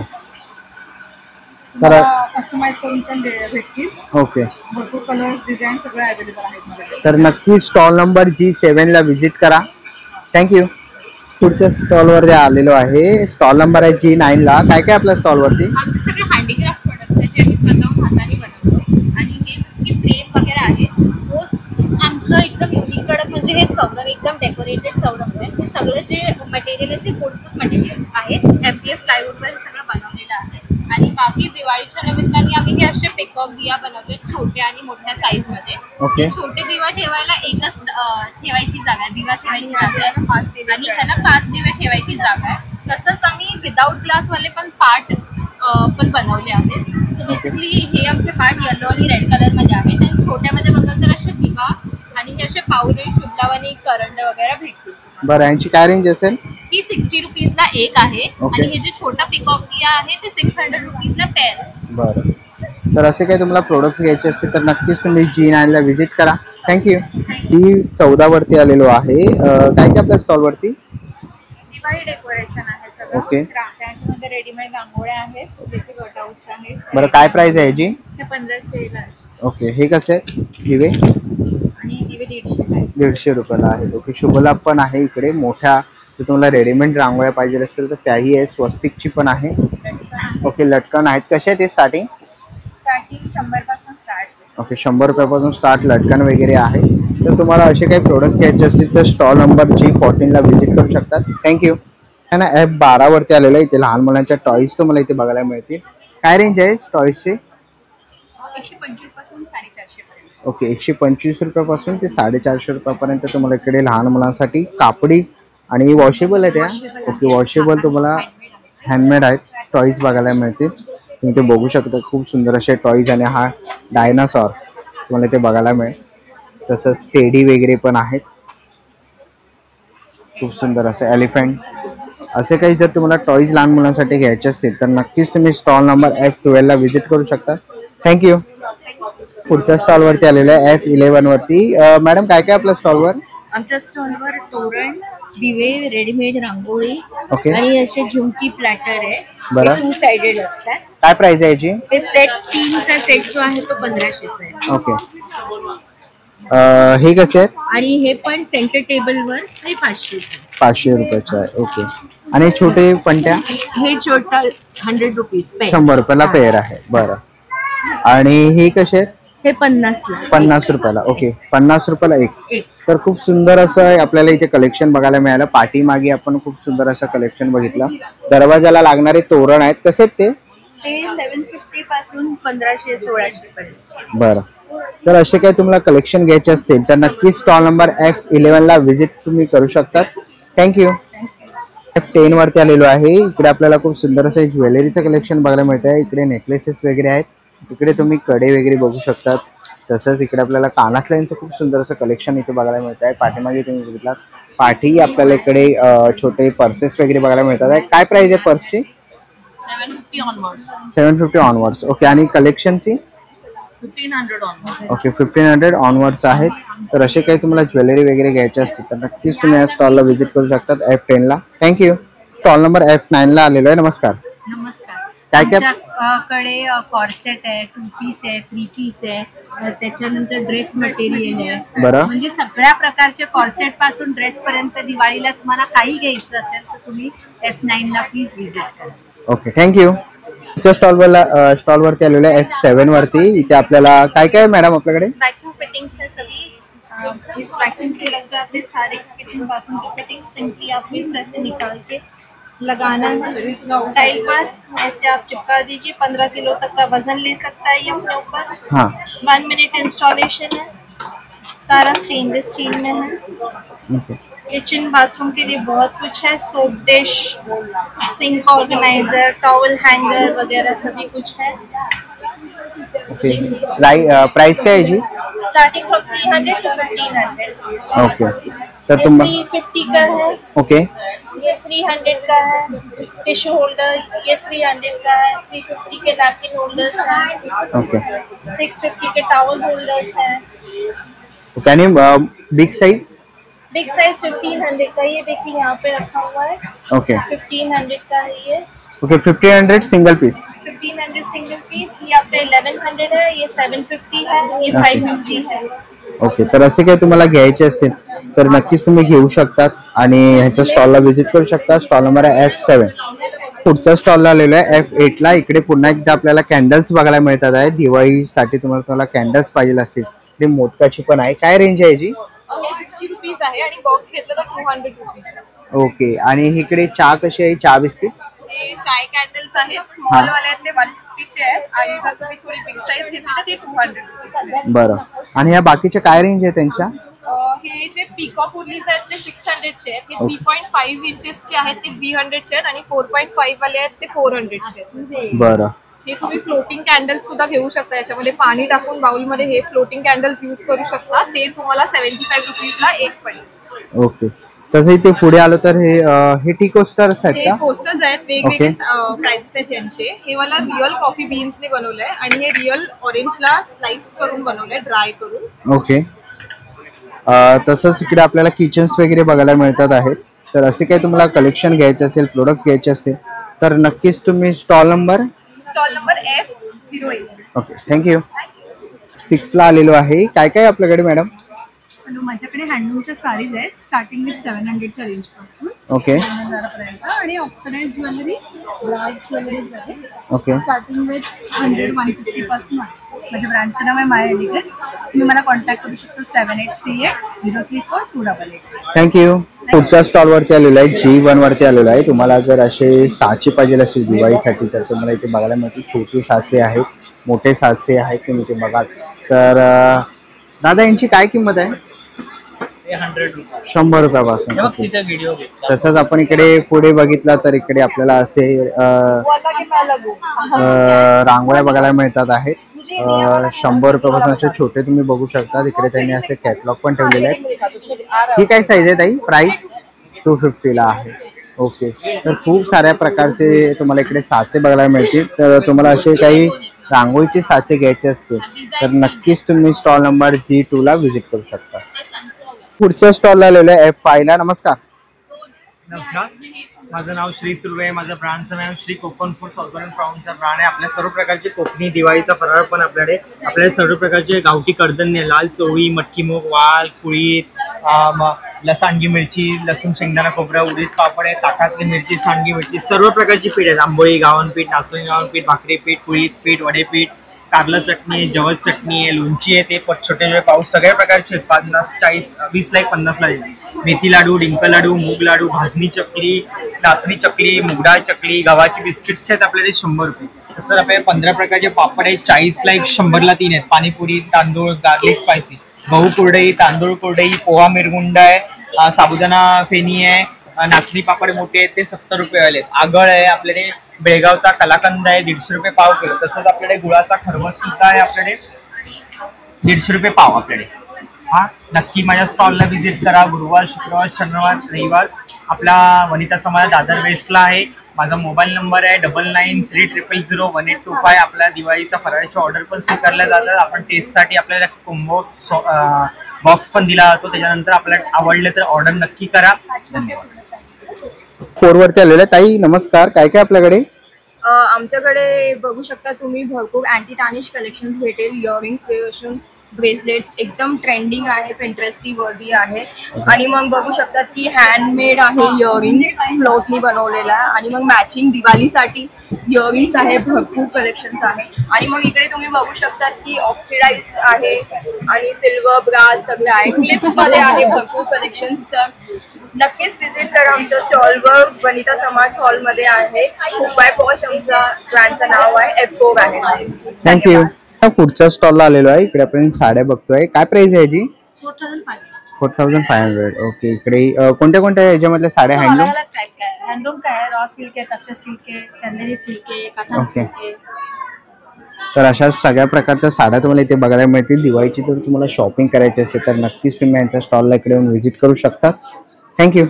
तर कस्टमाइज करून पण भेटतील. ओके. भरपूर कलर्स डिझाईन सगळे अवेलेबल आहेत माझ्याकडे. तर नक्की स्टॉल नंबर G7 ला व्हिजिट करा. थँक्यू. पुढच्या स्टॉलवरती आलेलो आहे. स्टॉल नंबर आहे G9 ला. काय काय आपल्या स्टॉलवरती? आमचे सगळे हँडीक्राफ्ट प्रोडक्ट्स आहेत जे आम्ही स्वतःहून हाताने बनवतो. आणि हे जसं की फ्रेम वगैरे आहे तोच आमचं एकदम युनिक प्रोडक्ट म्हणजे हे चौरंग एकदम डेकोरेटेड चौरंग आहे. हे सगळं जे मटेरियल आहे ते वूडचंच मटेरियल आहे. MDF प्लायवूडवर हे सगळं बनवलेलं आहे. आणि बाकी दिवाळीच्या निमित्ताने आम्ही हे असे पेकॉक दिवा बनवले छोट्या आणि मोठ्या साईजमध्ये. ओके. हे छोटे दिवा ठेवायला एकच ठेवायची जागा आहे. दिवा ठेवायची जागा आहे आणि ह्याला 5 दिवे ठेवायची जागा आहे. तसंच आम्ही विदाऊट ग्लासवाले पण पार्ट पण बनवले आहेत. सो बेसिकली हे आमचे पार्ट येलो आणि रेड कलरमध्ये आहेत. आणि छोट्यामध्ये बघाल तर असे दिवा आणि हे असे पावले शुभलावानी करंड वगैरे भेटतील. बरं. यांची काय रेंज असेल? ही 60 रुपीजला एक आहे. ओके. आणि हे जे छोटा पिकॉक दिया आहे ते 600 रुपीजला पेअर आहे. बरं. तर असे काही तुम्हाला प्रोडक्ट्स घ्यायचे असतील तर नक्कीच तुम्ही G9 ला व्हिजिट करा. थँक्यू. G14 वरती आलेलो आहे. काय काय आपल्या स्टॉलवरती? दिवाळी डेकोरेशन आहे सगळं. ओके. त्याच्यामध्ये रेडीमेड रांगोळ्या आहेत, त्याचे कटआउट्स आहेत. बरं. काय प्राइस आहे याची? हे 1500 ला आहे. ओके. हे कसे आहेत दिवे? आणि दिवे 150 ला आहे. 150 रुपयाला आहेत. ओके. शुभलाभ पण आहे इकडे मोठ्या. जर तुम्हाला रेडीमेड रांगोळ्या पाहिजे असतील तर त्याही आहे. स्वस्तिकची पण आहे. ओके. लटकन आहेत. कसे आहेत ते स्टार्टिंग? स्टार्टिंग 100 पासून स्टार्ट. ओके. 100 रुपयापासून स्टार्ट लटकन वगैरे आहे. तर तुम्हाला असे काही प्रोडक्ट्स घ्यायचे असतील तर स्टॉल नंबर G14 ला व्हिजिट करू शकतात. थँक्यू. ना F12 वरती आलेलं आहे. इथे लहान मुलांच्या टॉईज तुम्हाला इथे बघायला मिळतील. काय रेंज आहे टॉईजची? 125 पासून 450 पर्यंत. ओके. 125 रुपयापासून ते 450 रुपयापर्यंत तुम्हाला इकडे लहान मुलांसाठी कापडी आणि वॉशेबल आहे त्या. ओके. वॉशेबल तुम्हाला हँडमेड आहेत टॉईज बघायला मिळतील. तुम्ही ते बघू शकता. खूप सुंदर असे टॉईज आणि हा डायनासॉर तुम्हाला इथे बघायला मिळेल. तसंच स्टेडी वगैरे पण आहेत. खूप सुंदर असं एलिफंट. असे काही जर तुम्हाला टॉईज लहान मुलांसाठी घ्यायचे असतील तर नक्कीच तुम्ही स्टॉल नंबर F12 ला व्हिजिट करू शकता. थँक्यू. पुढच्या स्टॉलवरती आलेलं आहे F11 वरती. मॅडम काय काय आपल्या स्टॉलवर? आमच्या स्टॉलवर तोरण, दिवे, रेडीमेड रांगोळी ओके. आणि असे झुमकी प्लॅटर आहे. बरं. 2 साइडेड असतात. काय प्राइस आहे याची? हे सेट 3चा सेट जो आहे तो 1500चा आहे. ओके. हे कसे आहेत? आणि हे पण सेंटर टेबलवर हे 500चं. 500 रुपयाचं आहे. ओके. आणि छोटे पंट्या? हे छोटा 100 रुपीज पेअर. 100 रुपयाला पेअर आहे. बरं. आणि हे कसे आहेत? हे 50ला. 50 रुपयाला. ओके. 50 रुपयाला एक. तर खूप सुंदर असं आपल्याला इथे कलेक्शन बघायला मिळालं. पाठीमागे आपण खूप सुंदर असं कलेक्शन बघितलं. दरवाजाला लागणारे तोरण आहेत. कसे आहेत ते? ते 750 पासून 1500-1600 पर्यंत. बरं, तर असे काही तुम्हाला कलेक्शन घ्यायचे असतील तर नक्की स्टॉल नंबर F11 ला व्हिजिट तुम्ही करू शकता. थँक्यू. F10 वरती आलेलो आहे. इकडे आपल्याला खूप सुंदर असं ज्वेलरीचं कलेक्शन बघायला मिळतं आहे. इकडे नेकलेसेस वगैरे आहेत, इकडे तुम्ही कडे वगैरे बघू शकतात. तसंच इकडे आपल्याला कानातल्यांचं खूप सुंदर असं कलेक्शन इथे बघायला मिळत आहे. पाठीमागे तुम्ही बघितलात पाठी आपल्याला इकडे छोटे पर्सेस वगैरे बघायला मिळतात आहे. काय प्राइस आहे पर्सची? 750 ऑनवर्ड्स. ओके, आणि कलेक्शनची 1500 ऑनवर्ड्स. ओके, 1500 ऑनवर्ड्स आहेत. तर असे काही तुम्हाला ज्वेलरी वगैरे घ्यायचे असतील तर नक्कीच तुम्ही या स्टॉलला व्हिजिट करू शकतात F10 ला. थँक्यू. स्टॉल नंबर F9 ला आलेलो आहे. नमस्कार. नमस्कार. काय काय आमच्याकडे कॉर्सेट आहे, 2 पीस आहे, 3 पीस आहे, त्याच्यानंतर ड्रेस मटेरियल आहे. बरं. म्हणजे सगळ्या प्रकारचे कॉर्सेट पासून ड्रेस पर्यंत दिवाळीला तुम्हाला काही घ्यायचं असेल तर तुम्ही F9 ला प्लीज व्हिजिट करा. Okay, thank you. स्टॉल वरती आलेलो आहे F7 वरती. इथे आपल्याला काय काय मॅडम आपल्याकडे? वैक्यूम फिटिंग्स है सभी. इस वैक्यूम से लग जाते सारे किचन बाथरूम की फिटिंग. सिंपली आपको इस तरह से निकाल के लगाना है टाइल पर. ऐसे आप चिपका दीजिए. 15 किलो तक का वजन ले सकता है ये अपने ऊपर. हाँ. 1 मिनट इंस्टॉलेशन है. सारा स्टेनलेस स्टील में है. ओके. किचन बाथरूम के लिए बहुत कुछ है. Soap dish, sink organiser, towel hanger वगैरह सभी कुछ है. ओके, प्राइस काय आहे जी? Starting from 300 to 1500. ओके, तर तुम 350 का है. ओके, ये 300 का है. टिश्यू होल्डर ये 300 का है. 350 के नैपकिन होल्डर्स हैं. ओके. 650 के टॉवल होल्डर्स हैं. ओके, आणि बिग साइज? बिग साइज 1500 का. ये देखिए यहाँ पे रखा हुआ है. ओके. 1500 का है ये. Okay, 1500 single piece. 1500 single piece. ये आपका 1100 है. ये 750 है. ये 550 है. ओके, तर असे काही तुम्हाला घ्यायचे असतील तर नक्कीच तुम्ही घेऊ शकतात आणि ह्याच्या स्टॉलला व्हिजिट करू शकता. स्टॉल नंबर आहे F7. पुढच्या स्टॉलला आलेलो आहे F8 ला. इकडे पुन्हा एकदा आपल्याला कॅन्डल्स बघायला मिळतात आहे. दिवाळीसाठी तुम्हाला कॅन्डल्स पाहिजे असतील ते मोदकाची पण आहे. काय रेंज आहे जी? 60 रुपीज आहे आणि बॉक्स घेतलं तर 200 रुपीज. ओके, आणि इकडे चहा कशी आहे? चहा बिस्किट हे चाय कॅन्डल्स आहेत. स्मॉल वाले आहेत ते 150 चे आहेत आणि जर तुम्ही थोडी बिग साइज घेतली तर ते 200 रुपीज. बरं, आणि ह्या बाकीच्या काय रेंज आहे त्यांच्या? हे जे पीकॉक उर्लीज आहेत ते 600 चे आहेत. हे 3.5 इंचेसचे आहेत ते 300 चे आहेत आणि 4.5 वाले आहेत ते 400 चे आहेत. बरं. हे तुम्ही फ्लोटिंग कॅन्डल्स सुद्धा घेऊ शकता. याच्यामध्ये पाणी टाकून बाउलमध्ये हे फ्लोटिंग कॅन्डल्स यूज करू शकता. ते तुम्हाला 75 रुपीजला एक पडेल. ओके, तसं इथे पुढे आलो तर हे टी कोस्टर्स आहेत हे का? कोस्टर्स आहेत. वेगवेगळे प्राइसेस आहेत यांचे. हे मला रिअल कॉफी बीन्सने बनवलंय आणि हे रिअल ऑरेंजला स्लाइस करून बनवलंय, ड्राय करून. ओके, तसंच इकडे आपल्याला किचन्स वगैरे बघायला मिळतात आहेत. तर असे काही तुम्हाला कलेक्शन घ्यायचे असेल, प्रोडक्ट्स घ्यायचे असतील तर नक्कीच तुम्ही stall number F08. Okay, thank you. 6 ला आलेलो आहे. काय काय आपल्याकडे मॅडम? माझ्याकडे हँडलूमच्या साडीज आहेत. स्टार्टिंग विथ 700च्या रेंज पासून ओके. 1000 आणि ऑक्सिडाइज ज्वेलरी, ब्रास ज्वेलरीज आहे. ओके. स्टार्टिंग विथ 100-150 पासून आहे. माझ्या ब्रँडचं नाव आहे माय एलिगन्स. तुम्ही मला कॉन्टॅक्ट करू शकता 7838-034-288. थँक्यू. पुढच्या स्टॉल वरती आलेलो आहे G1 वरती आलेलो आहे. तुम्हाला जर असे साचे पाहिजे असेल दिवाळीसाठी तर तुम्हाला इथे बघायला मिळतील. छोटे साचे आहेत, मोठे साचे आहेत. तुम्ही इथे बघाल तर दादा यांची काय किंमत आहे? 100 रुपयापासून. तसंच आपण इकडे पुढे बघितला तर इकडे आपल्याला असे रांगोळ्या बघायला मिळतात आहेत. 100 रुपयापासून असे छोटे तुम्ही बघू शकता. इकडे त्यांनी असे कॅटलॉग पण ठेवलेले आहेत. ही काय साईज आहे ताई? प्राइस 250 ला आहे. ओके, तर खूप साऱ्या प्रकारचे तुम्हाला इकडे साचे बघायला मिळतील. तर तुम्हाला असे काही रांगोळीचे साचे घ्यायचे असतील तर नक्कीच तुम्ही स्टॉल नंबर G2 ला व्हिजिट करू शकता. पुढच्या स्टॉलला आलेलो आहे F5 ला. नमस्कार. नमस्कार, माझं नाव श्री सुर्वे आहे. माझं ब्रँडचं नाव श्री कोकण फूड सॉल्व्हरन प्राऊंडचा ब्रँड आहे. आपल्या सर्व प्रकारचे कोकणी दिवाळीचा फराळ पण आपल्याकडे सर्व प्रकारचे गावठी कडधान्य, लाल चवळी, मटकी मूग, वाल, कुळीत, सांडगी मिरची, लसूण शेंगदाणा खोबरा, उडीद पापड आहे, ताकातली मिरची, सांडगी मिरची, सर्व प्रकारची पीठ आहेत. आंबोळी, गावण पीठ, नाचणी गावण पीठ, भाकरी पीठ, कुळीत पीठ, वडे पीठ, कारलं चटणी आहे, जवस चटणी आहे, लोणची आहे, ते छोटे छोटे पाऊस सगळ्या प्रकारचे आहेत. 50, 40, 20 ला 50 ला. मेथी लाडू, डिंक लाडू, मूग लाडू, भाजणी चकली, नाचणी चकली, मुगडाळ चकली, गव्हाची बिस्किट्स आहेत आपल्याकडे 100 रुपये. तसंच आपल्याकडे 15 प्रकारचे पापड आहेत, 40ला 1, 100ला 3 आहेत. पाणीपुरी, तांदूळ, गार्लिक स्पायसी, गहू कुरडई, तांदूळ कुरडई, पोहा मिरगुंड आहे, साबुदाणा फेणी आहे, नाचणी पापड मोठे आहेत ते 70 रुपये वाले आहेत. आगळ आहे आपल्याकडे, बेळगावचा कलाकंद आहे 150 रुपये पाव किलो. तसंच आपल्याकडे गुळाचा खरबस सुद्धा आहे आपल्याकडे 150 रुपये पाव आपल्याकडे. हा, नक्की माझ्या स्टॉलला व्हिजिट करा. गुरुवार, शुक्रवार, शनिवार, रविवार आपला वनिता समाज दादर वेस्टला आहे. माझा मोबाईल नंबर आहे 9930001825. आपल्या दिवाळीचा फराळाची ऑर्डर पण स्वीकारल्या जातात. आपण टेस्टसाठी आपल्याला कोंबो बॉक्स पण दिला जातो. त्याच्यानंतर आपल्याला आवडले तर ऑर्डर नक्की करा. धन्यवाद. 4 वरती आलेले ताई, नमस्कार. काय काय आपल्याकडे? आमच्याकडे बघू शकता तुम्ही भरपूर अँटी टार्निश कलेक्शन्स भेटेल. इयरिंग्स, ब्रेसलेट्स एकदम ट्रेंडिंग आहे, पिंटरेस्टी वर्दी आहे. आणि मग बघू शकता की हँडमेड आहे इयरिंग्स, क्लॉथनी बनवलेला आहे. आणि मग मॅचिंग दिवाळीसाठी इयरिंग्स आहे, भरपूर कलेक्शन्स आहे. आणि मग इकडे तुम्ही बघू शकता की ऑक्सिडाइज आहे आणि सिल्वर ब्रास सगळं आहे. क्लिप्समध्ये आहे भरपूर कलेक्शन्स. तर नक्कीच व्हिजिट करा आमच्या स्टॉलवर. वनिता समाज हॉलमध्ये आहे. खूप बाय पॉश आमचा ब्रँडचं नाव आहे, F4 आहे. थँक्यू. पुढच्या स्टॉलला आलेलो आहे. इकडे आपण साड्या बघतोय. काय प्राइस आहे याची? 4500. ओके. इकडे कोणत्या कोणत्या याच्यामधल्या साड्या? हँडलूम हँडलूम का है, रॉ सिल्क है, तसर सिल्क है, चंदेरी सिल्क है, कॉटन सिल्क है. तर अशा सगळ्या प्रकारच्या साड्या तुम्हाला इथे बघायला मिळतील. दिवाळीची जर तुम्हाला शॉपिंग करायची असेल तर नक्कीच तुम्ही यांच्या स्टॉलला इकडे येऊन व्हिजिट करू शकता. थँक्यू.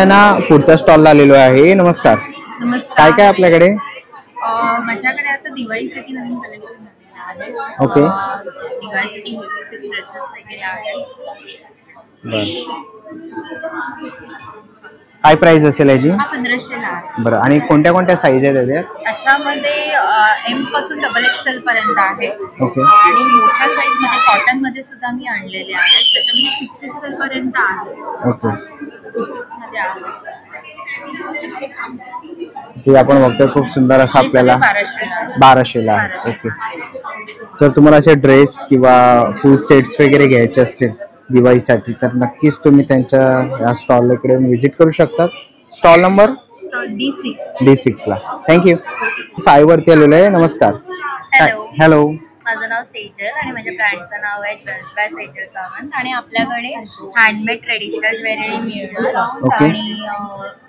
ना पुढच्या स्टॉलला आलेलो आहे. नमस्कार. काय काय आपल्याकडे? माझ्याकडे आता दिवाळीसाठी नवीन कलेक्शन ओके. दिवाळीसाठी ड्रेसेस वगैरे आहेत. काय प्राइस असेल याची? 1500ला आहे. बरं. आणि कोणत्या कोणत्या साईज आहेत त्याच्यात? त्याच्यामध्ये M पासून XXL पर्यंत आहे. ओके. आणि मोठ्या साईज मध्ये कॉटन मध्ये सुद्धा मी आणलेले आहेत. त्याच्यामध्ये 6XL पर्यंत आहे. ओके. मध्ये आहे. ते आपण बघतोय खूप सुंदर असं आपल्याला 1200ला आहे. ओके. जर तुम्हाला असे ड्रेस किंवा फुल सेट्स वगैरे घ्यायचे असतील दिवाळीसाठी तर नक्कीच तुम्ही त्यांच्या या स्टॉल इकडे व्हिजिट करू शकता. स्टॉल नंबर D6 ला. थँक्यू. 5 वरती आलेलो आहे. नमस्कार. हॅलो. माझं नाव सेजल आणि माझ्या ब्रँडचं नाव आहे ज्वेल्स बाय सेजल सावंत. आणि आपल्याकडे हँडमेड ट्रेडिशनल ज्वेलरी मिळणार. आणि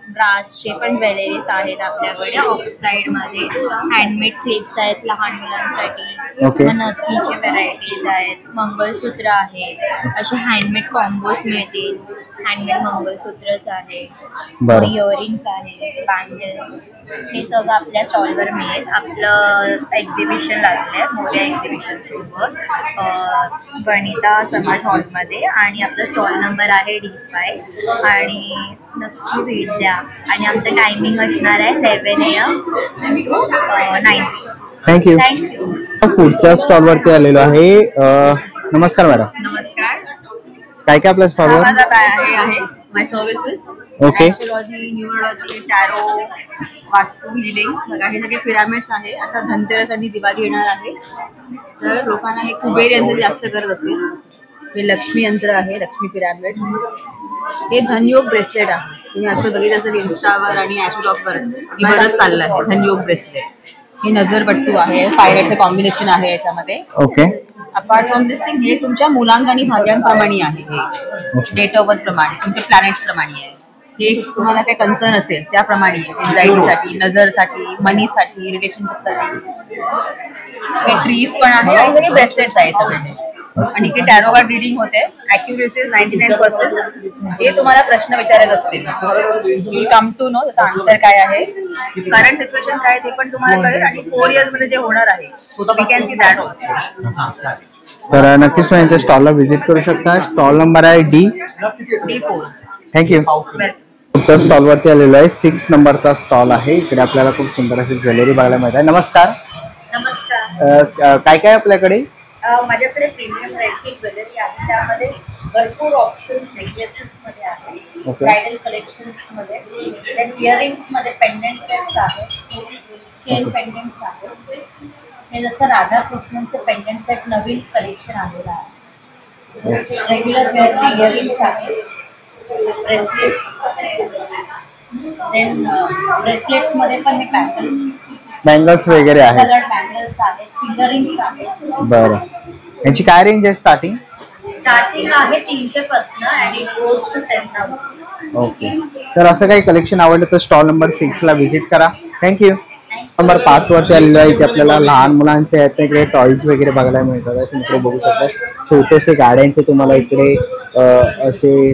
ब्रासचे पण ज्वेलरीज आहेत आपल्याकडे. ऑक्साइड मध्ये हँडमेड क्लिप्स आहेत लहान मुलांसाठी. नथीचे व्हरायटीज आहेत. मंगळसूत्र आहे. असे हँडमेड कॉम्बोज मिळतील. हँडमेड मंगळसूत्रच आहे. इयरिंग्स आहे, बँगल्स, हे सगळं आपल्या स्टॉलवर मिळेल. आपलं एक्झिबिशन लागलं आहे मोठ्या एक्झिबिशन सोबत वनिता समाज हॉलमध्ये. आणि आपला स्टॉल नंबर आहे D5. आणि नक्की भेट द्या. आणि आमचं टायमिंग असणार आहे 11 AM to 9. थँक्यू. पुढच्या स्टॉल वरती आलेलो आहे. नमस्कार मॅडम. नमस्कार. काय काय आपल्या स्टॉलवर? माझा आहे my services. Okay. Astrology, numerology, tarot, Vastu, healing, बघा हे सगळे पिरामिड्स आहे. आता धनतेरस आणि दिवाळी येणार आहे तर लोकांना हे कुबेर यंत्र जास्त करत असेल. हे लक्ष्मी यंत्र आहे, लक्ष्मी पिरामिड. हे धनयोग ब्रेसलेट आहे. तुम्ही आजकाल बघितलं असेल इन्स्टावर आणि ॲस्ट्रोलॉगवर हे बरंच चाललं आहे धनयोग ब्रेसलेट. हे नजरपट्टू आहे. पायरेटचं कॉम्बिनेशन आहे याच्यामध्ये. Okay. Apart from this thing हे तुमच्या मुलांक आणि भाग्यांप्रमाणे आहे. हे डेट ऑफ बर्थ प्रमाणे, तुमच्या प्लॅनेट्स प्रमाणे आहे. हे तुम्हाला काही कन्सर्न असेल त्याप्रमाणे आहे. एन्झायटीसाठी, नजरसाठी, मनीसाठी, रिलेशनशिपसाठी. हे ट्रीज पण आहे आणि हे ब्रेसलेट्स आहे सगळे. आणि हे टॅरो कार्ड रीडिंग होते. ॲक्युरेसी 99%. हे तुम्हाला प्रश्न विचारत असतील यू कम टू नो त्याचा आन्सर काय आहे, करंट सिच्युएशन काय ते पण तुम्हाला कळेल. आणि 4 years मध्ये जे होणार आहे we can see that also. तर नक्कीच तुम्ही यांच्या स्टॉलला व्हिजिट करू शकता. स्टॉल नंबर आहे D4. थँक्यू. तुमच्या स्टॉलवरती आलेलो आहे. 6 नंबरचा स्टॉल आहे. इकडे आपल्याला खूप सुंदर अशी ज्वेलरी बघायला मिळत आहे. नमस्कार. नमस्कार. काय काय आपल्याकडे? माझ्याकडे प्रीमियम ब्रँडची ज्वेलरी आहे. त्यामध्ये भरपूर ऑप्शन्स नेकलेसेस मध्ये आहे. ब्रायडल कलेक्शन्स मध्ये, इयरिंग्स मध्ये पेंडंट सेट्स आहेत. चेन पेंडंट्स आहेत. हे जसं राधाकृष्णनचं पेंडंट सेट नवीन कलेक्शन आलेलं आहे. रेग्युलर वेअरचे इयरिंग्स आहेत. ब्रेसलेट्स, देन ब्रेसलेट्स मध्ये पण हे पॅटर्न्स. बँगल्स वगैरे आहेत. कलर बँगल्स आहेत, फिंगरिंग्स आहेत. बरं, यांची काय रेंज आहे स्टार्टिंग? स्टार्टिंग आहे 300 पासून and it goes to 10,000. Okay, तर असं काही कलेक्शन आवडलं तर स्टॉल नंबर 6 ला व्हिजिट करा. थँक्यू. नंबर 5 वरती आलेलो आहे. इथे आपल्याला लहान मुलांचे आहेत इकडे टॉईज वगैरे बघायला मिळतात. तुम्ही इकडे बघू शकता छोटेसे गाड्यांचे तुम्हाला इकडे असे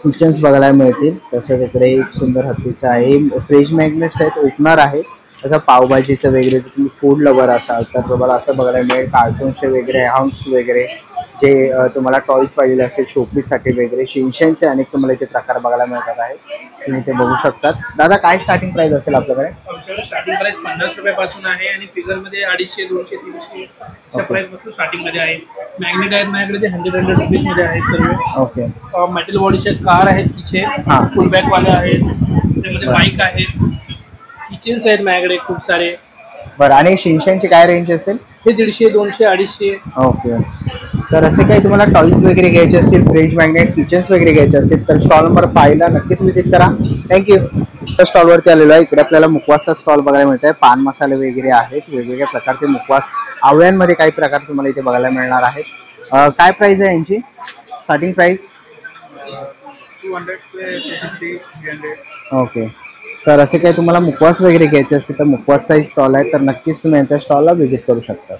किचन्स बघायला मिळतील. तसंच इकडे एक सुंदर हत्तीचं आहे. फ्रीज मॅग्नेट्स आहेत, ओपनर आहे. असं पावभाजीचं वगैरे जर तुम्ही फूड लवर असाल तर तुम्हाला असं बघायला मिळेल. कार्टूनचे वगैरे, हंक वगैरे जे तुम्हाला टॉईज पाहिजे असेल शोपीससाठी वगैरे, शिनशॅनचे अनेक तुम्हाला इथे प्रकार बघायला मिळतात आहे. तुम्ही ते बघू शकतात. दादा काय स्टार्टिंग प्राइस असेल आपल्याकडे? आमच्याकडे स्टार्टिंग प्राइस 50 रुपयापासून आहे आणि फिगरमध्ये 250, 200, 300 अशा प्राइसपासून स्टार्टिंगमध्ये आहे. मॅग्नेट आहेत माझ्याकडे ते 100 रुपीजमध्ये आहेत सर्व. ओके. मेटल बॉडीचे कार आहेत तिचे, फुल बॅकवाले आहेत, त्यामध्ये बाईक आहेत, किचन्स आहेत माझ्याकडे खूप सारे. बरं, आणि शिनशॅनची काय रेंज असेल? हे 150, 200, 250. ओके. तर असे काही तुम्हाला टॉईज वगैरे घ्यायचे असतील, फ्रीज मॅग्नेट, किचन्स वगैरे घ्यायचे असतील तर स्टॉल नंबर 5 ला नक्कीच व्हिजिट करा. थँक्यू. तर स्टॉलवरती आलेलो आहे. इकडे आपल्याला मुखवासचा स्टॉल बघायला मिळत आहे. पान मसाले वगैरे आहेत, वेगवेगळ्या प्रकारचे मुखवास, आवळ्यांमध्ये काही प्रकार तुम्हाला इथे बघायला मिळणार आहेत. काय प्राइस आहे यांची स्टार्टिंग प्राइस? 200, 250, 300. ओके. तर असे काही तुम्हाला मुखवास वगैरे घ्यायचे असतील तर मुखवासचाही स्टॉल आहे, तर नक्कीच तुम्ही यांच्या स्टॉलला व्हिजिट करू शकता.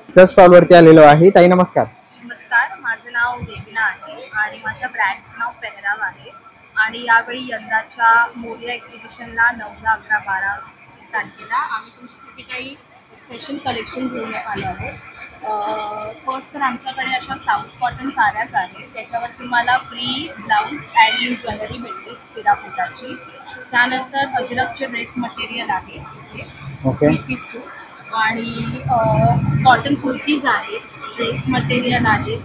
त्या स्टॉलवरती आलेलो आहे. ताई नमस्कार. नमस्कार, माझं नाव देविना आहे आणि माझ्या ब्रँडचं नाव पेहराव आहे. आणि यावेळी यंदाच्या मोरिया एक्झिबिशनला 9, 11, 12 तारखेला आम्ही तुमच्यासाठी काही स्पेशल कलेक्शन घेऊन आलो आहोत. फर्स्ट तर आमच्याकडे अशा साऊथ कॉटन साड्याच आहेत. त्याच्यावर तुम्हाला फ्री ब्लाऊज अँड ज्वेलरी मिळते 13 फुटाची. त्यानंतर अजरकचे ड्रेस मटेरियल आहे इथे, ओके. 3 पीस सूट आणि कॉटन कुर्तीज आहेत, ड्रेस मटेरियल आहे,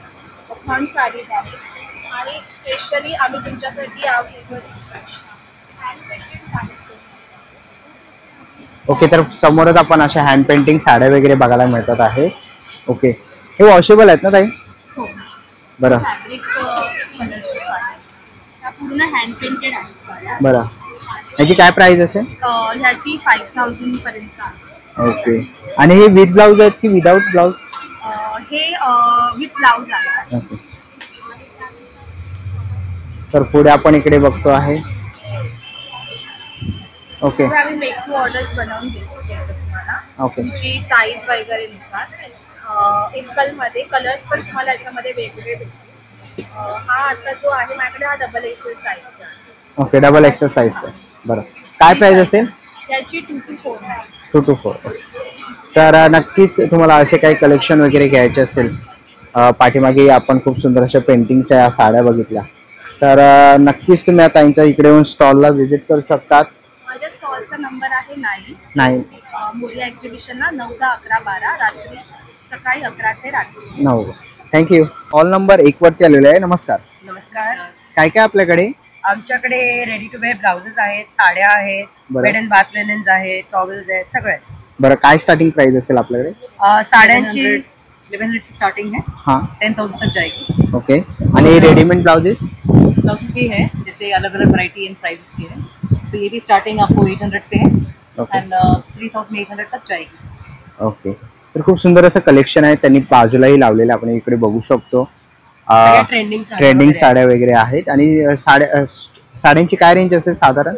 खण साडीज आहेत आणि स्पेशली आम्ही तुमच्यासाठी ओके. तर समोरच आपण अशा हँड पेंटिंग साड्या वगैरे बघायला मिळतात आहे. ओके. हे वॉशेबल आहेत ना ताई? हो. बरं. फॅब्रिक कलर्स आहेत, त्या पूर्ण हँड पेंटेड आहेत साड्या. बरं, ह्याची काय प्राइस असेल? ह्याची 5000 पर्यंत आहे. ओके. आणि हे विथ ब्लाऊज आहेत की विदाउट ब्लाऊज? हे विथ ब्लाऊज आहे. ओके. तर पुढे आपण इकडे बघतो आहे. ओके. आम्ही मेक टू ऑर्डर्स बनवून देतो तुम्हाला. ओके. तुमची साईज वगैरे नुसार मध्ये कलर्स पण तुम्हाला याच्यामध्ये वेगवेगळे भेटतील. हा आता जो आहे माझ्याकडे हा double XL size. Okay, double exercise. बरं, काय प्राइस असेल? त्याची 2 to 4 आहे. 2 to 4. तर नक्कीच तुम्हाला असे काही कलेक्शन वगैरे घ्यायचे असेल, पाठीमागे आपण खूप सुंदर अशा पेंटिंगच्या या साड्या बघितल्या, तर नक्कीच तुम्ही आता यांच्या इकडे येऊन स्टॉलला व्हिजिट करू शकतात. माझ्या स्टॉलचा नंबर आहे 9. मोरिया एक्झिबिशनला 9, 10, 11, 12 रात्री, सकाळी 11 ते रात्री 9. थँक्यू. स्टॉल नंबर 1 वरती आलेलो आहे. नमस्कार. नमस्कार. काय काय आपल्याकडे? आमच्याकडे रेडी टू वेअर ब्लाउजेस आहेत, साड्या आहेत, बेड अँड बाथ लिनेन्स आहेत, टॉवेल्स आहेत, सगळे. बरं, काय स्टार्टिंग प्राइस असेल आपल्याकडे? साड्यांची 1100 से स्टार्टिंग है. हाँ. 10,000 तक जाएगी. ओके. आणि रेडीमेड ब्लाउजेस? ब्लाउजेस भी है, जैसे अलग अलग वैरायटी एंड प्राइसेस की है. तो ये भी स्टार्टिंग आपको 800 से है एंड 3800 तक जाएगी. ओके. तर खूप सुंदर असं कलेक्शन आहे, त्यांनी बाजूलाही लावलेलं आपण इकडे बघू शकतो. ट्रेंडिंग साड्या वगैरे आहेत. आणि साड्यांची काय रेंज असेल साधारण?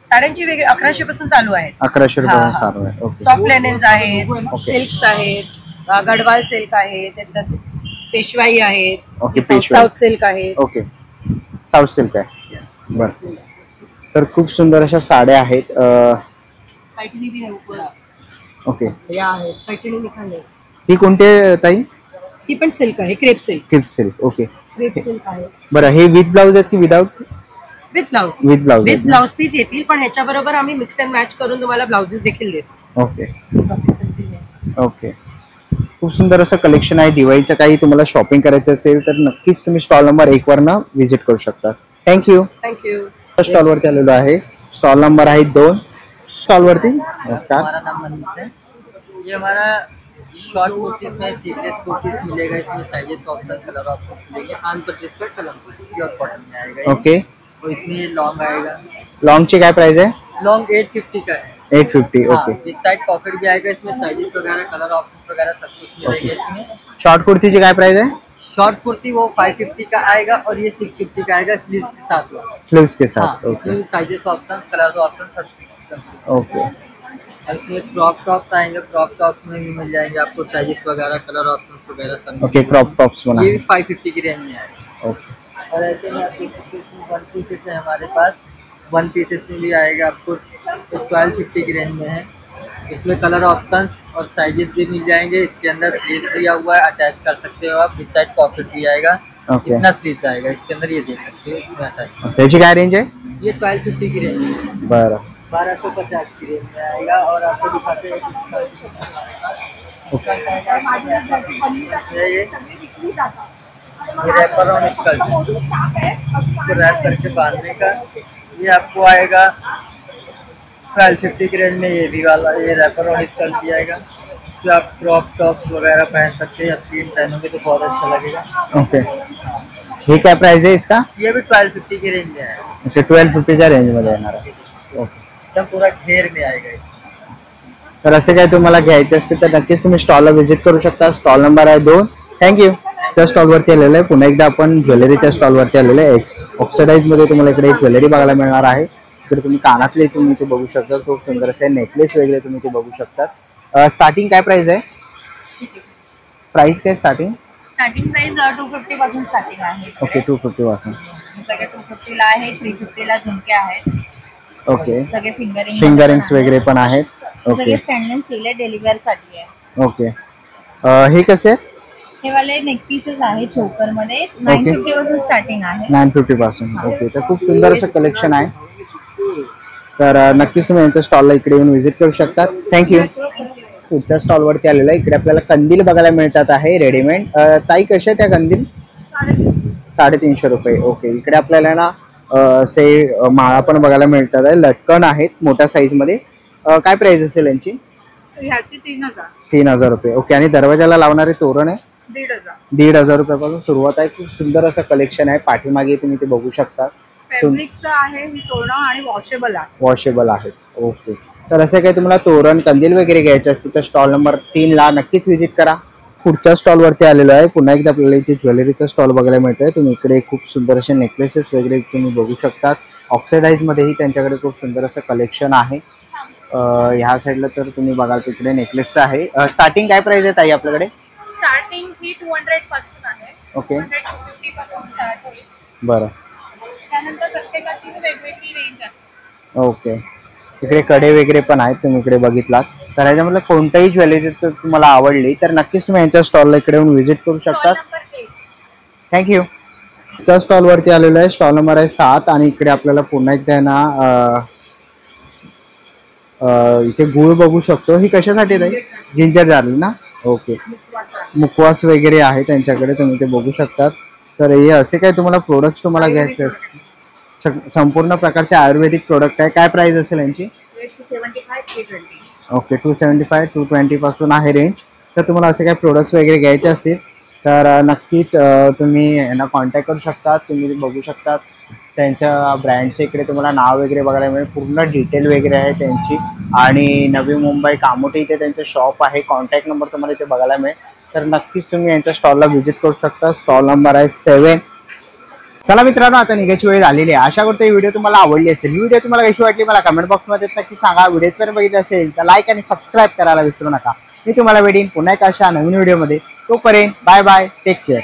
साड्यांची वेगळी 1100 पासून चालू आहे. 1100 रुपये चालू आहे. ओके. सॉफ्ट लेनेन्स आहेत, सिल्क्स आहेत, गडवाल सिल्क आहे, त्याच्यात पेशवाई आहेत, ओके. साऊथ सिल्क आहे. ओके, साऊथ सिल्क आहे. बरं, तर खूप सुंदर अशा साड्या आहेत. पैठणी भी है ऊपर. ओके. या आहे पैठणी निकाले. ही कोणती ताई? ही पण सिल्क आहे, crepe silk. Crepe silk. Okay. Crepe silk आहे. बरं, हे विथ ब्लाऊज आहेत की without? With blouse. With blouse. With blouse piece येतील, पण ह्याच्याबरोबर आम्ही मिक्स अँड मॅच करून तुम्हाला ब्लाउजेस देखील देतो. ओके. ओके. खूप सुंदर असं कलेक्शन आहे. दिवाळीचं काही तुम्हाला शॉपिंग करायचं असेल तर नक्कीच तुम्ही स्टॉल नंबर 1 वरनं व्हिजिट करू शकता. थँक्यू. थँक्यू. स्टॉलवरती आलेलो आहे. स्टॉल नंबर आहे 2. स्टॉलवरती नमस्कार. हमारा नाम मनीष है. ये हमारा शॉर्ट कुर्तीज में सीवलेस कुर्तीज मिलेगा. इसमें साइजेस ऑप्शन, कलर ऑप्शन मिलेंगे. आन पर ड्रेस का कलर प्योर कॉटन में आएगा. ओके. तो इसमें लॉन्ग आएगा. लॉन्गची काय प्राइस आहे? लॉन्ग 850 का है. 850 ओके। इस साइड पॉकेट भी आएगा, इसमें साइजेस वगैरह कलर ऑप्शन वगैरह सब कुछ मिलेगा इसमें। शॉर्ट कुर्ती की काय प्राइस है? शॉर्ट कुर्ती वो 550 का आएगा और ये 650 का आएगा स्लीव्स के साथ। स्लीव्स के साथ ओके इसमें साइजेस ऑप्शन कलर ऑप्शन सब ओके। इसमें क्रॉप टॉप्स आएंगे, क्रॉप टॉप्स में भी मिल जाएंगे आपको साइजेस वगैरह कलर ऑप्शन वगैरह सब। ओके क्रॉप टॉप्स बना, ये भी 550 की रेंज में आएगा। ओके। और ऐसे में आपको वन पीसेस है हमारे पास, वन पीसेस में भी आएगा आपको 1250 की रेंज में है। इसमें कलर ऑप्शंस और साइजेस भी मिल जाएंगे। इसके अंदर स्लीव दिया हुआ है, अटैच कर सकते हो आप। इस साइड पॉकेट भी आएगा, इतना स्लीव आएगा इसके अंदर, ये देख सकते हो इसमें अटैच। त्याची काय रेंज है? ये 1250 की रेंज में। बरं 1250 की रेंज में आएगा। और आपको दिखाते हैं ये रैपर और स्कर्ट है, इसको रैप करके बांधने का, ये आपको आएगा 1250 की रेंज में। ये भी वाला ये रैपर और स्कर्ट भी आएगा। इसमें आप क्रॉप टॉप वगैरह पहन सकते हैं, प्रिंट पहनोगे तो बहुत अच्छा लगेगा। ओके। ये क्या प्राइस है इसका? ये भी 1250 की रेंज में है। ओके 1250च्या रेंज मध्ये येणार आहे। ओके। एकदम पूरा घेर में आएगा। तर असे काय तुम्हाला घ्यायचे असते तर नक्कीच तुम्ही स्टॉलला व्हिजिट करू शकता। स्टॉल नंबर आहे 2। थँक्यू। त्या स्टॉलवरती आलेलं आहे, पुन्हा एकदा आपण ज्वेलरीच्या स्टॉलवरती आलेलो आहे। ऑक्सिडाइज मध्ये तुम्हाला इकडे ज्वेलरी बघायला मिळणार आहे। इकडे तुम्ही कानातले तुम्ही ते बघू शकता, खूप सुंदर असे नेकलेस वगैरे तुम्ही ते बघू शकता। स्टार्टिंग काय प्राइस आहे? प्राइस काय स्टार्टिंग? स्टार्टिंग प्राइस 250 पासून स्टार्टिंग आहे। ओके 250 पासून सगळे 250 ला आहे, 350 ला झुमके आहेत। ओके। सगळे फिंगरिंग्स वगैरे पण आहेत। ओके। सगळे स्टँडर्ड स्टील डेली वेअर साठी आहे। ओके। हे कसे आहेत? हे वाले नेक पीसेस आहे चोकर मध्ये 950 पासून स्टार्टिंग आहे। 950 पासून ओके। तर खूप सुंदर असं कलेक्शन आहे। तर नक्कीच तुम्ही यांच्या स्टॉलला इकडे येऊन व्हिजिट करू शकता। थँक्यू। पुढच्या स्टॉलवरती आलेला इकडे आपल्याला कंदील बघायला मिळतात आहे रेडीमेड। ताई कशा त्या कंदील? 350 रुपये ओके। इकडे आपल्याला ना असे माळा पण बघायला मिळतात आहे, लटकन आहेत मोठ्या साईज मध्ये। काय प्राइस असेल यांची? ह्याची 3000 3000 रुपये ओके। आणि दरवाजाला लावणारे तोरण आहे 1500 रुपयापासून सुरुवात आहे। खूप सुंदर असं कलेक्शन आहे, पाठीमागे तुम्ही ते बघू शकता। फॅब्रिकचं आहे ही तोरणं आणि वॉशेबल आहेत ओके। तर असे काही तुम्हाला तोरण कंदील वगैरे घ्यायचे असतील तर स्टॉल नंबर 3 ला नक्कीच व्हिजिट करा। पुढच्या स्टॉलवरती आलेलो आहे, पुन्हा एकदा आपल्याला इथे ज्वेलरीचा स्टॉल बघायला मिळतोय। तुम्ही इकडे खूप सुंदर असे नेकलेसेस वगैरे तुम्ही बघू शकता। ऑक्सिडाइज मध्येही त्यांच्याकडे खूप सुंदर असं कलेक्शन आहे। ह्या साईडला तर तुम्ही बघाल तिकडे नेकलेसचं आहे। स्टार्टिंग काय प्राइस आहे ताई आपल्याकडे? स्टार्टिंग ही 200 पासून आहे। ओके 250 पासून स्टार्ट होईल। बरं। त्यानंतर प्रत्येकाची वेगवेगळी रेंज आहे। ओके। इकडे कडे वगैरे पण आहेत, तुम्ही इकडे बघितलात तर ह्याच्यामधलं कोणतंही ज्वेलरी जर तुम्हाला आवडली तर नक्कीच तुम्ही यांच्या स्टॉलला इकडे येऊन व्हिजिट करू शकता। थँक्यू। त्या स्टॉलवरती आलेलो आहे, स्टॉल नंबर आहे 7 आणि इकडे आपल्याला पुन्हा एकदा ना इथे गुळ बघू शकतो। ही कशासाठी आहे? जिंजर झाली ना ओके। मुखवास वगैरे आहे त्यांच्याकडे, तुम्ही ते बघू शकतात। तर हे असे काही तुम्हाला प्रोडक्ट्स तुम्हाला घ्यायचे असतील, संपूर्ण प्रकारचे आयुर्वेदिक प्रोडक्ट आहे। काय प्राइस असेल यांची? 275 ओके 275 220 पासून आहे रेंज। तर तुम्हाला असे काही प्रोडक्ट्स वगैरे घ्यायचे असतील तर नक्कीच तुम्ही यांना कॉन्टॅक्ट करू शकता। तुम्ही बघू शकता त्यांच्या ब्रँडचे इकडे तुम्हाला नाव वगैरे बघायला मिळेल, पूर्ण डिटेल वगैरे आहे त्यांची। आणि नवी मुंबई कामोठी इथे त्यांचं शॉप आहे, कॉन्टॅक्ट नंबर तुम्हाला इथे बघायला मिळेल। तर नक्कीच तुम्ही यांच्या स्टॉलला व्हिजिट करू शकता। स्टॉल नंबर आहे 7। चला मित्रांनो, आता निघायची वेळ झालेली आहे। आशा करतो ही व्हिडिओ तुम्हाला आवडली असेल। ही व्हिडिओ तुम्हाला कशी वाटली मला कमेंट बॉक्समध्ये नक्की सांगा। व्हिडिओ जर बघितलं असेल तर लाईक आणि सबस्क्राईब करायला विसरू नका। मी तुम्हाला भेटेन पुन्हा एका अशा नवीन व्हिडिओमध्ये। तोपर्यंत बाय बाय, टेक केअर।